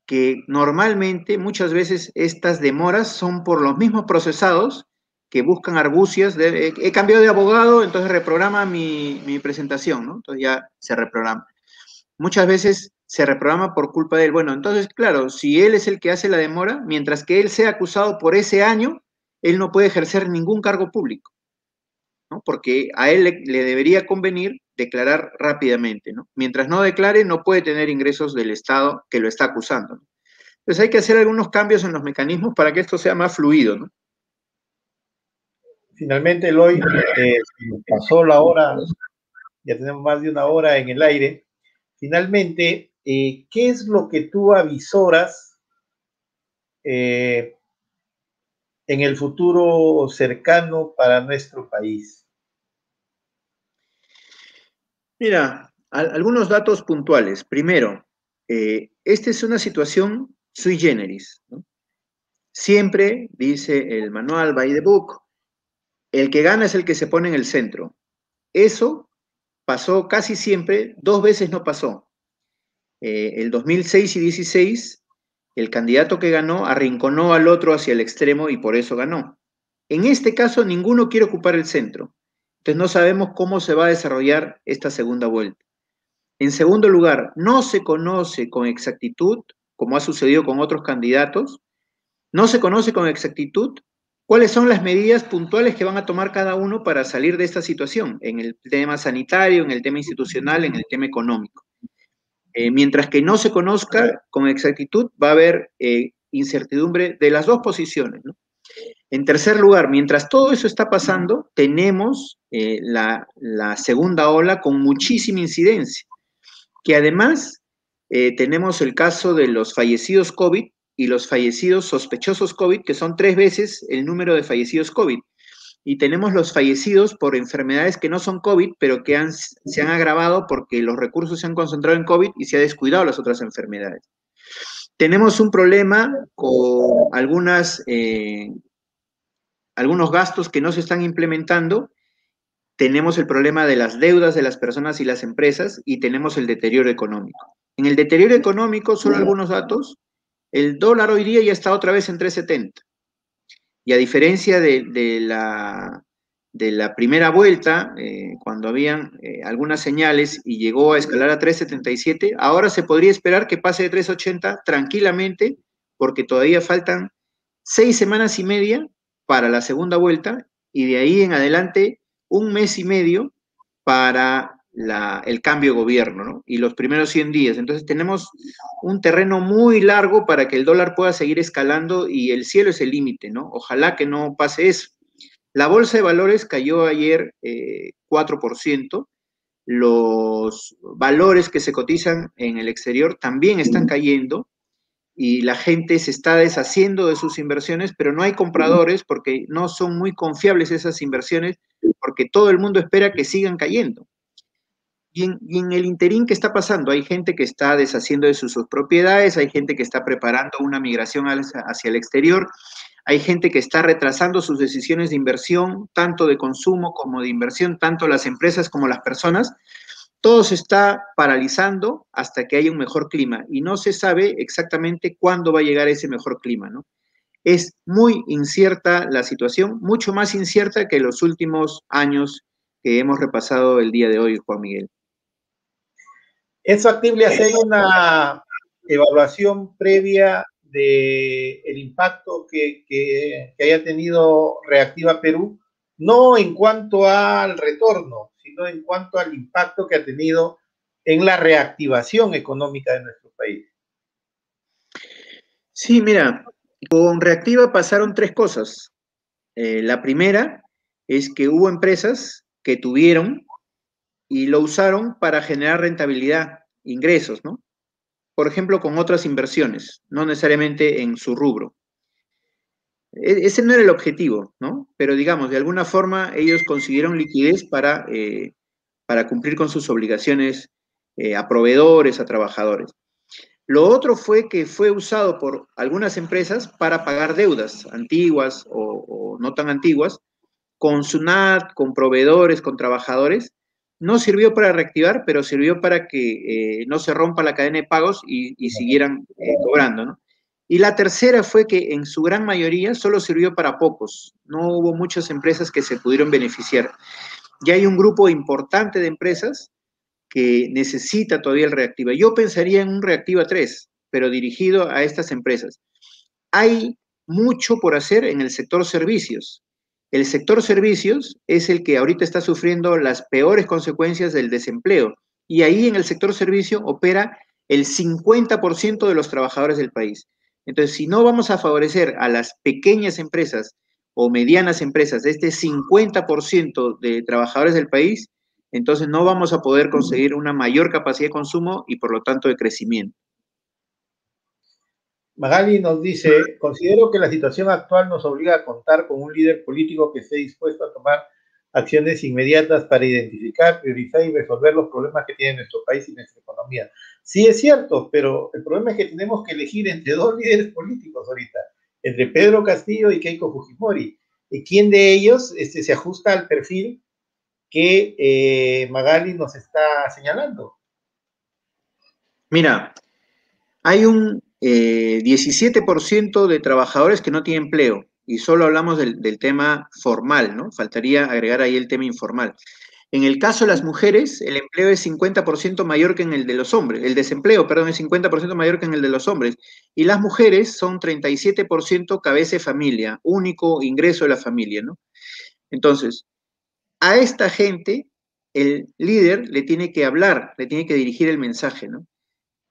que normalmente, muchas veces, estas demoras son por los mismos procesados que buscan argucias de, he cambiado de abogado, entonces reprograma mi presentación, ¿no? Entonces ya se reprograma. Muchas veces se reprograma por culpa de él. Bueno, entonces, claro, si él es el que hace la demora, mientras que él sea acusado por ese año, él no puede ejercer ningún cargo público, ¿no? Porque a él le debería convenir declarar rápidamente, ¿no? Mientras no declare, no puede tener ingresos del Estado que lo está acusando, ¿no? Entonces hay que hacer algunos cambios en los mecanismos para que esto sea más fluido, ¿no? Finalmente, Eloy, pasó la hora, ya tenemos más de una hora en el aire. Finalmente, ¿qué es lo que tú avisoras en el futuro cercano para nuestro país? Mira, algunos datos puntuales. Primero, esta es una situación sui generis, ¿no? Siempre, dice el manual by the book, el que gana es el que se pone en el centro. Eso pasó casi siempre, 2 veces no pasó. El 2006 y 16, el candidato que ganó arrinconó al otro hacia el extremo y por eso ganó. En este caso, ninguno quiere ocupar el centro. Entonces no sabemos cómo se va a desarrollar esta segunda vuelta. En segundo lugar, no se conoce con exactitud, como ha sucedido con otros candidatos, no se conoce con exactitud cuáles son las medidas puntuales que van a tomar cada uno para salir de esta situación, en el tema sanitario, en el tema institucional, en el tema económico. Mientras que no se conozca con exactitud, va a haber incertidumbre de las dos posiciones, ¿no? En tercer lugar, mientras todo eso está pasando, tenemos la segunda ola con muchísima incidencia, que además tenemos el caso de los fallecidos COVID y los fallecidos sospechosos COVID, que son 3 veces el número de fallecidos COVID. Y tenemos los fallecidos por enfermedades que no son COVID, pero que se han agravado porque los recursos se han concentrado en COVID y se ha descuidado las otras enfermedades. Tenemos un problema con algunos gastos que no se están implementando. Tenemos el problema de las deudas de las personas y las empresas y tenemos el deterioro económico. En el deterioro económico, solo algunos datos, el dólar hoy día ya está otra vez en 3.70. Y a diferencia de la primera vuelta, cuando habían algunas señales y llegó a escalar a 3.77, ahora se podría esperar que pase de 3.80 tranquilamente, porque todavía faltan 6 semanas y media para la segunda vuelta y de ahí en adelante 1 mes y medio para el cambio de gobierno, ¿no? Y los primeros 100 días. Entonces tenemos un terreno muy largo para que el dólar pueda seguir escalando y el cielo es el límite, ¿no? Ojalá que no pase eso. La bolsa de valores cayó ayer 4%. Los valores que se cotizan en el exterior también están cayendo y la gente se está deshaciendo de sus inversiones, pero no hay compradores porque no son muy confiables esas inversiones, porque todo el mundo espera que sigan cayendo. Y en el interín, ¿qué está pasando? Hay gente que está deshaciendo de sus propiedades, hay gente que está preparando una migración hacia el exterior, hay gente que está retrasando sus decisiones de inversión, tanto de consumo como de inversión, tanto las empresas como las personas. Todo se está paralizando hasta que haya un mejor clima y no se sabe exactamente cuándo va a llegar ese mejor clima, ¿no? Es muy incierta la situación, mucho más incierta que los últimos años que hemos repasado el día de hoy, Juan Miguel. ¿Es factible hacer una evaluación previa del impacto que haya tenido Reactiva Perú? No en cuanto al retorno, sino en cuanto al impacto que ha tenido en la reactivación económica de nuestro país. Sí, mira, con Reactiva pasaron tres cosas. La primera es que hubo empresas que tuvieron y lo usaron para generar rentabilidad, ingresos, ¿no? Por ejemplo, con otras inversiones, no necesariamente en su rubro. Ese no era el objetivo, ¿no? Pero digamos, de alguna forma ellos consiguieron liquidez para cumplir con sus obligaciones a proveedores, a trabajadores. Lo otro fue que fue usado por algunas empresas para pagar deudas antiguas o no tan antiguas, con SUNAT, con proveedores, con trabajadores. No sirvió para reactivar, pero sirvió para que no se rompa la cadena de pagos y siguieran cobrando, ¿no? Y la tercera fue que en su gran mayoría solo sirvió para pocos. No hubo muchas empresas que se pudieron beneficiar. Ya hay un grupo importante de empresas que necesita todavía el Reactiva. Yo pensaría en un Reactiva 3, pero dirigido a estas empresas. Hay mucho por hacer en el sector servicios. El sector servicios es el que ahorita está sufriendo las peores consecuencias del desempleo. Y ahí en el sector servicio opera el 50% de los trabajadores del país. Entonces, si no vamos a favorecer a las pequeñas empresas o medianas empresas de este 50% de trabajadores del país, entonces no vamos a poder conseguir una mayor capacidad de consumo y por lo tanto de crecimiento. Magali nos dice, considero que la situación actual nos obliga a contar con un líder político que esté dispuesto a tomar acciones inmediatas para identificar, priorizar y resolver los problemas que tiene nuestro país y nuestra economía. Sí es cierto, pero el problema es que tenemos que elegir entre dos líderes políticos ahorita, entre Pedro Castillo y Keiko Fujimori. ¿Y quién de ellos se ajusta al perfil que Magali nos está señalando? Mira, hay un 17% de trabajadores que no tienen empleo y solo hablamos del tema formal, ¿no? Faltaría agregar ahí el tema informal. En el caso de las mujeres, el empleo es 50% mayor que en el de los hombres, el desempleo, perdón, es 50% mayor que en el de los hombres, y las mujeres son 37% cabeza de familia, único ingreso de la familia, ¿no? Entonces, a esta gente, el líder le tiene que hablar, le tiene que dirigir el mensaje, ¿no?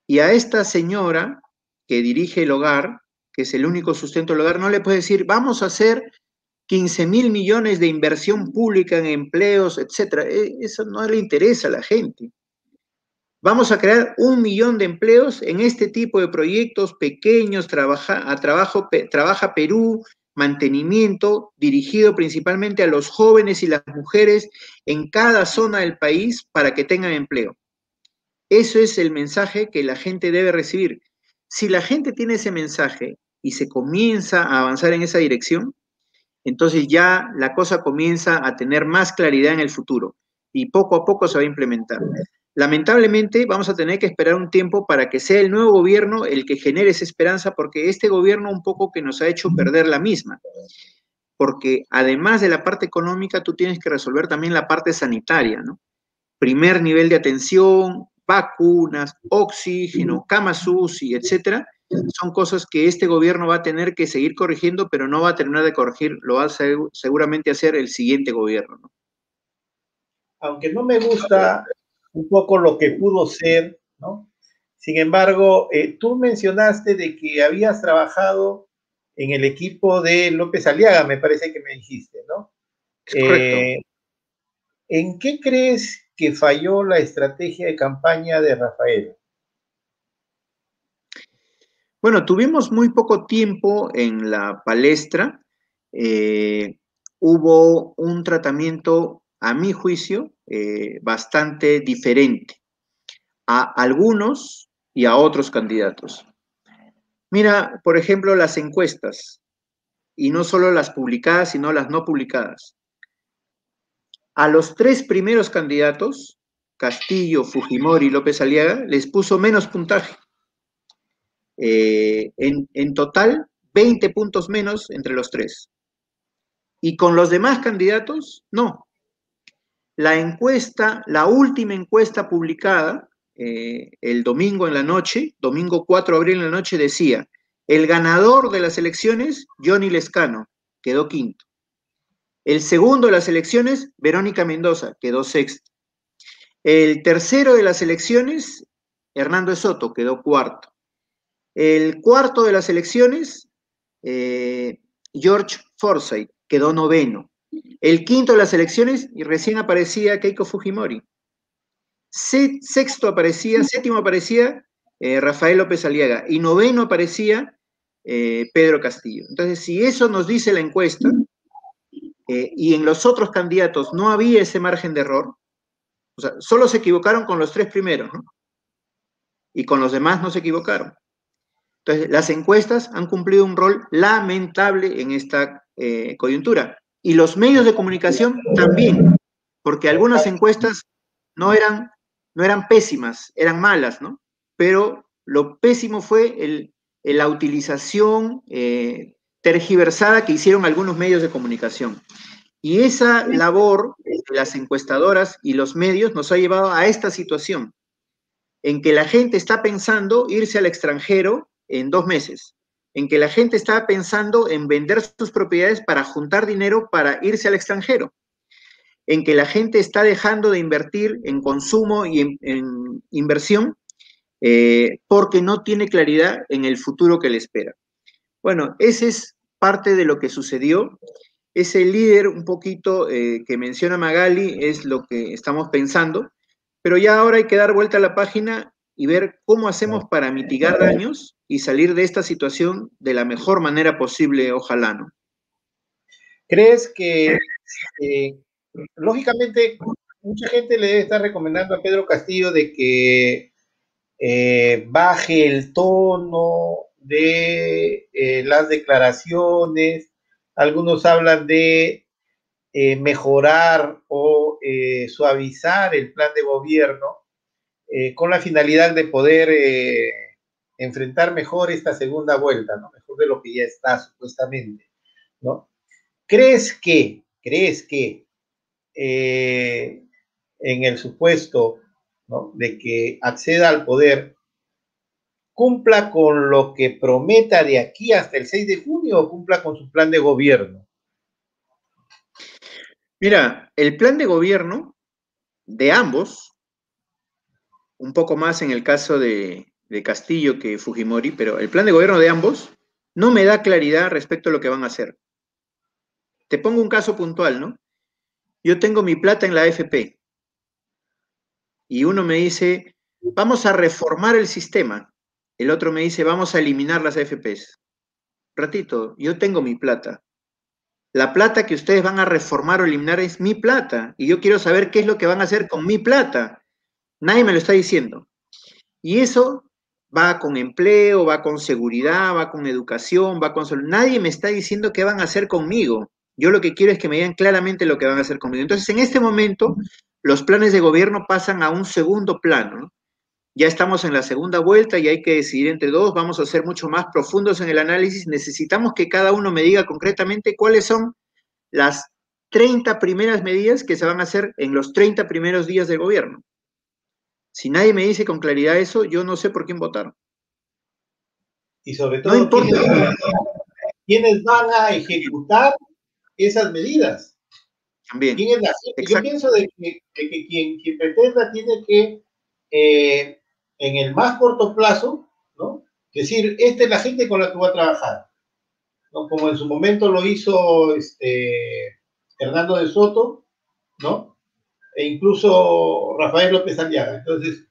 Y a esta señora que dirige el hogar, que es el único sustento del hogar, no le puede decir, vamos a hacer 15.000 millones de inversión pública en empleos, etcétera. Eso no le interesa a la gente. Vamos a crear 1 millón de empleos en este tipo de proyectos pequeños, Trabaja Perú, mantenimiento, dirigido principalmente a los jóvenes y las mujeres en cada zona del país para que tengan empleo. Eso es el mensaje que la gente debe recibir. Si la gente tiene ese mensaje y se comienza a avanzar en esa dirección, entonces ya la cosa comienza a tener más claridad en el futuro y poco a poco se va a implementar. Lamentablemente vamos a tener que esperar un tiempo para que sea el nuevo gobierno el que genere esa esperanza, porque este gobierno un poco que nos ha hecho perder la misma. Porque además de la parte económica, tú tienes que resolver también la parte sanitaria, ¿no? Primer nivel de atención, vacunas, oxígeno, camas UCI, etcétera, son cosas que este gobierno va a tener que seguir corrigiendo, pero no va a terminar de corregir, lo va a seguramente hacer el siguiente gobierno, ¿no? Aunque no me gusta un poco lo que pudo ser, ¿no? Sin embargo, tú mencionaste de que habías trabajado en el equipo de López Aliaga, me parece que me dijiste, ¿no? Es correcto. ¿En qué crees que falló la estrategia de campaña de Rafael? Bueno, tuvimos muy poco tiempo en la palestra. Hubo un tratamiento, a mi juicio, bastante diferente a algunos y a otros candidatos. Mira, por ejemplo, las encuestas, y no solo las publicadas, sino las no publicadas. A los tres primeros candidatos, Castillo, Fujimori y López Aliaga, les puso menos puntaje. En total, 20 puntos menos entre los tres. Y con los demás candidatos, no. La última encuesta publicada, el domingo en la noche, domingo 4 de abril en la noche, decía, el ganador de las elecciones, Johnny Lescano, quedó quinto. El segundo de las elecciones, Verónica Mendoza, quedó sexto. El tercero de las elecciones, Hernando de Soto, quedó cuarto. El cuarto de las elecciones, George Forsyth, quedó noveno. El quinto de las elecciones, y recién aparecía Keiko Fujimori. Séptimo aparecía Rafael López Aliaga, y noveno aparecía Pedro Castillo. Entonces, si eso nos dice la encuesta, y en los otros candidatos no había ese margen de error, o sea, solo se equivocaron con los 3 primeros, ¿no? Y con los demás no se equivocaron. Entonces, las encuestas han cumplido un rol lamentable en esta coyuntura. Y los medios de comunicación también, porque algunas encuestas no eran pésimas, eran malas, ¿no? Pero lo pésimo fue la utilización tergiversada que hicieron algunos medios de comunicación. Y esa labor de las encuestadoras y los medios nos ha llevado a esta situación, en que la gente está pensando irse al extranjero en 2 meses, en que la gente está pensando en vender sus propiedades para juntar dinero para irse al extranjero, en que la gente está dejando de invertir en consumo y en inversión porque no tiene claridad en el futuro que le espera. Bueno, ese es parte de lo que sucedió. Ese líder un poquito que menciona Magali es lo que estamos pensando, pero ya ahora hay que dar vuelta a la página y ver cómo hacemos para mitigar daños y salir de esta situación de la mejor manera posible, ojalá, ¿no? ¿Crees que, lógicamente, mucha gente le debe estar recomendando a Pedro Castillo de que baje el tono de las declaraciones? Algunos hablan de mejorar o suavizar el plan de gobierno con la finalidad de poder enfrentar mejor esta segunda vuelta, ¿no? Mejor de lo que ya está supuestamente, ¿no? ¿Crees que en el supuesto, ¿no?, de que acceda al poder, cumpla con lo que prometa de aquí hasta el 6 de junio o cumpla con su plan de gobierno? Mira, el plan de gobierno de ambos, un poco más en el caso de Castillo que Fujimori, pero el plan de gobierno de ambos no me da claridad respecto a lo que van a hacer. Te pongo un caso puntual, ¿no? Yo tengo mi plata en la AFP y uno me dice, vamos a reformar el sistema. El otro me dice, vamos a eliminar las AFPs. Ratito, yo tengo mi plata. La plata que ustedes van a reformar o eliminar es mi plata y yo quiero saber qué es lo que van a hacer con mi plata. Nadie me lo está diciendo. Y eso va con empleo, va con seguridad, va con educación, va con salud. Nadie me está diciendo qué van a hacer conmigo. Yo lo que quiero es que me digan claramente lo que van a hacer conmigo. Entonces, en este momento, los planes de gobierno pasan a un segundo plano, ¿no? Ya estamos en la segunda vuelta y hay que decidir entre dos. Vamos a ser mucho más profundos en el análisis. Necesitamos que cada uno me diga concretamente cuáles son las 30 primeras medidas que se van a hacer en los 30 primeros días del gobierno. Si nadie me dice con claridad eso, yo no sé por quién votar. Y sobre todo, no importa. ¿Quiénes van a ejecutar esas medidas? También. ¿Quién es la gente? Yo pienso de que quien pretenda tiene que, en el más corto plazo, ¿no?, decir, esta es la gente con la que voy a trabajar, ¿no? Como en su momento lo hizo Hernando de Soto, ¿no?, e incluso Rafael López Aliaga. Entonces,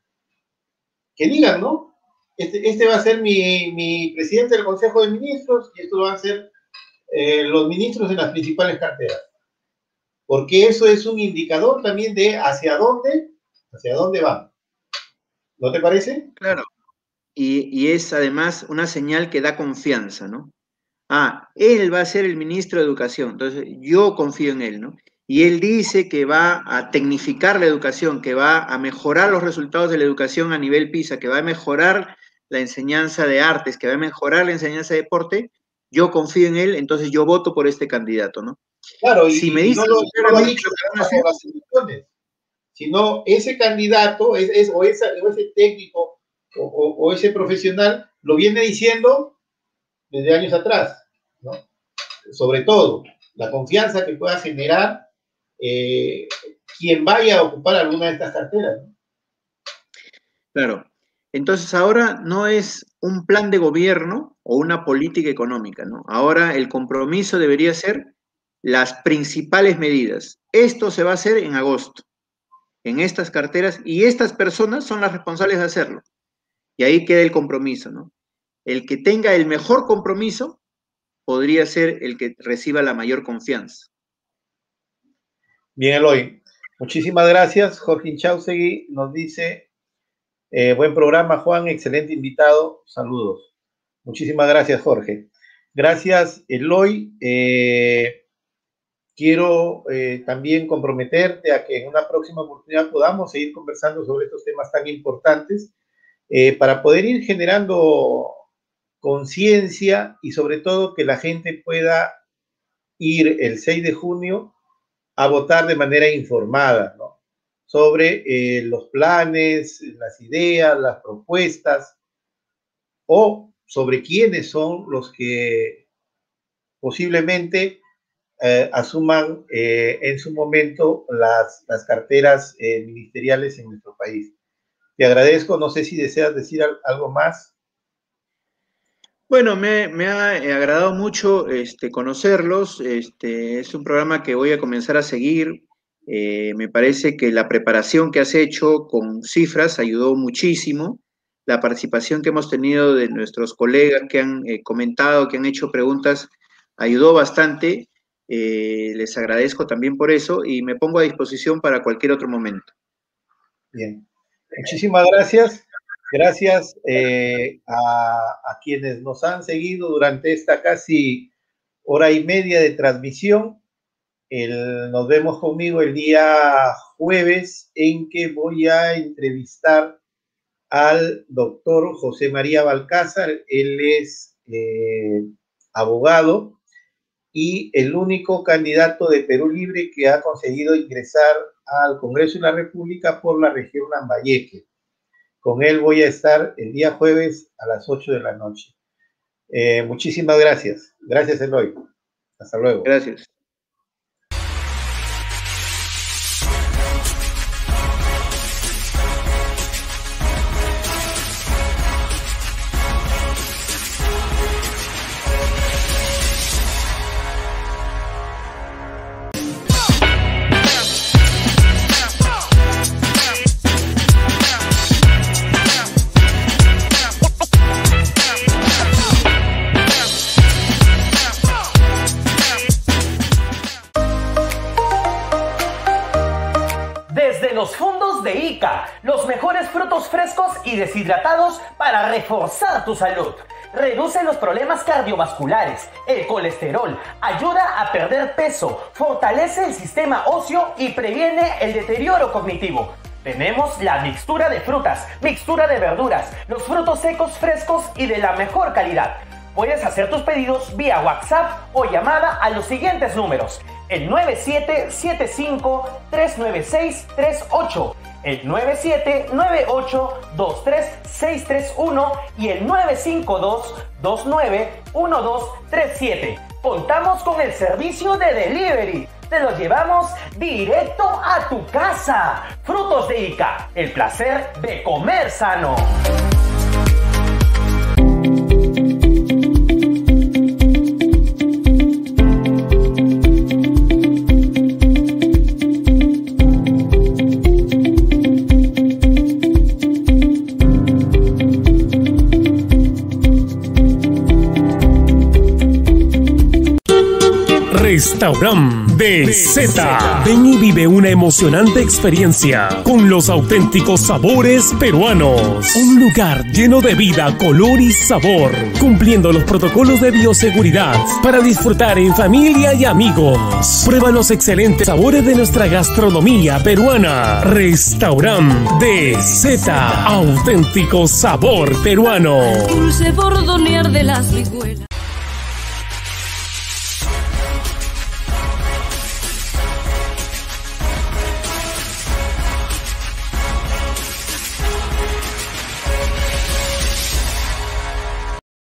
que digan, ¿no? Este va a ser mi presidente del Consejo de Ministros y esto van a ser los ministros de las principales carteras. Porque eso es un indicador también de hacia dónde van. ¿No te parece? Claro. Y es además una señal que da confianza, ¿no? Ah, él va a ser el ministro de Educación, entonces yo confío en él, ¿no? Y él dice que va a tecnificar la educación, que va a mejorar los resultados de la educación a nivel PISA, que va a mejorar la enseñanza de artes, que va a mejorar la enseñanza de deporte. Yo confío en él, entonces yo voto por este candidato, ¿no? Claro, si me dicen no lo ha dicho las elecciones, sino ese candidato o ese técnico o ese profesional lo viene diciendo desde años atrás, ¿no? Sobre todo, la confianza que pueda generar quien vaya a ocupar alguna de estas carteras, ¿no? Claro. Entonces ahora no es un plan de gobierno o una política económica, ¿no? Ahora el compromiso debería ser las principales medidas. Esto se va a hacer en agosto, en estas carteras, y estas personas son las responsables de hacerlo. Y ahí queda el compromiso, ¿no? El que tenga el mejor compromiso podría ser el que reciba la mayor confianza. Bien, Eloy. Muchísimas gracias. Jorge Inchaustegui nos dice... buen programa, Juan, excelente invitado, saludos. Muchísimas gracias, Jorge. Gracias, Eloy. Quiero también comprometerte a que en una próxima oportunidad podamos seguir conversando sobre estos temas tan importantes para poder ir generando conciencia y sobre todo que la gente pueda ir el 6 de junio a votar de manera informada, ¿no? Sobre los planes, las ideas, las propuestas, o sobre quiénes son los que posiblemente asuman en su momento las carteras ministeriales en nuestro país. Te agradezco, no sé si deseas decir algo más. Bueno, me ha agradado mucho conocerlos. Es un programa que voy a comenzar a seguir. Me parece que la preparación que has hecho con cifras ayudó muchísimo. La participación que hemos tenido de nuestros colegas que han comentado, que han hecho preguntas, ayudó bastante. Les agradezco también por eso y me pongo a disposición para cualquier otro momento. Bien, muchísimas gracias. Gracias a quienes nos han seguido durante esta casi hora y media de transmisión. Nos vemos conmigo el día jueves en que voy a entrevistar al doctor José María Balcázar. Él es abogado y el único candidato de Perú Libre que ha conseguido ingresar al Congreso de la República por la región Lambayeque. Con él voy a estar el día jueves a las 8 de la noche. Muchísimas gracias. Gracias, Eloy. Hasta luego. Gracias. Los fondos de ICA, los mejores frutos frescos y deshidratados para reforzar tu salud. Reduce los problemas cardiovasculares, el colesterol, ayuda a perder peso, fortalece el sistema óseo y previene el deterioro cognitivo. Tenemos la mixtura de frutas, mixtura de verduras, los frutos secos frescos y de la mejor calidad. Puedes hacer tus pedidos vía WhatsApp o llamada a los siguientes números: el 9775-39638, el 9798-23631 y el 952-291237. Contamos con el servicio de delivery. Te lo llevamos directo a tu casa. Frutos de ICA, el placer de comer sano. Restaurant DZ. Ven y vive una emocionante experiencia con los auténticos sabores peruanos. Un lugar lleno de vida, color y sabor, cumpliendo los protocolos de bioseguridad para disfrutar en familia y amigos. Prueba los excelentes sabores de nuestra gastronomía peruana. Restaurant DZ. Auténtico sabor peruano. Dulce bordonear de las vihuelas.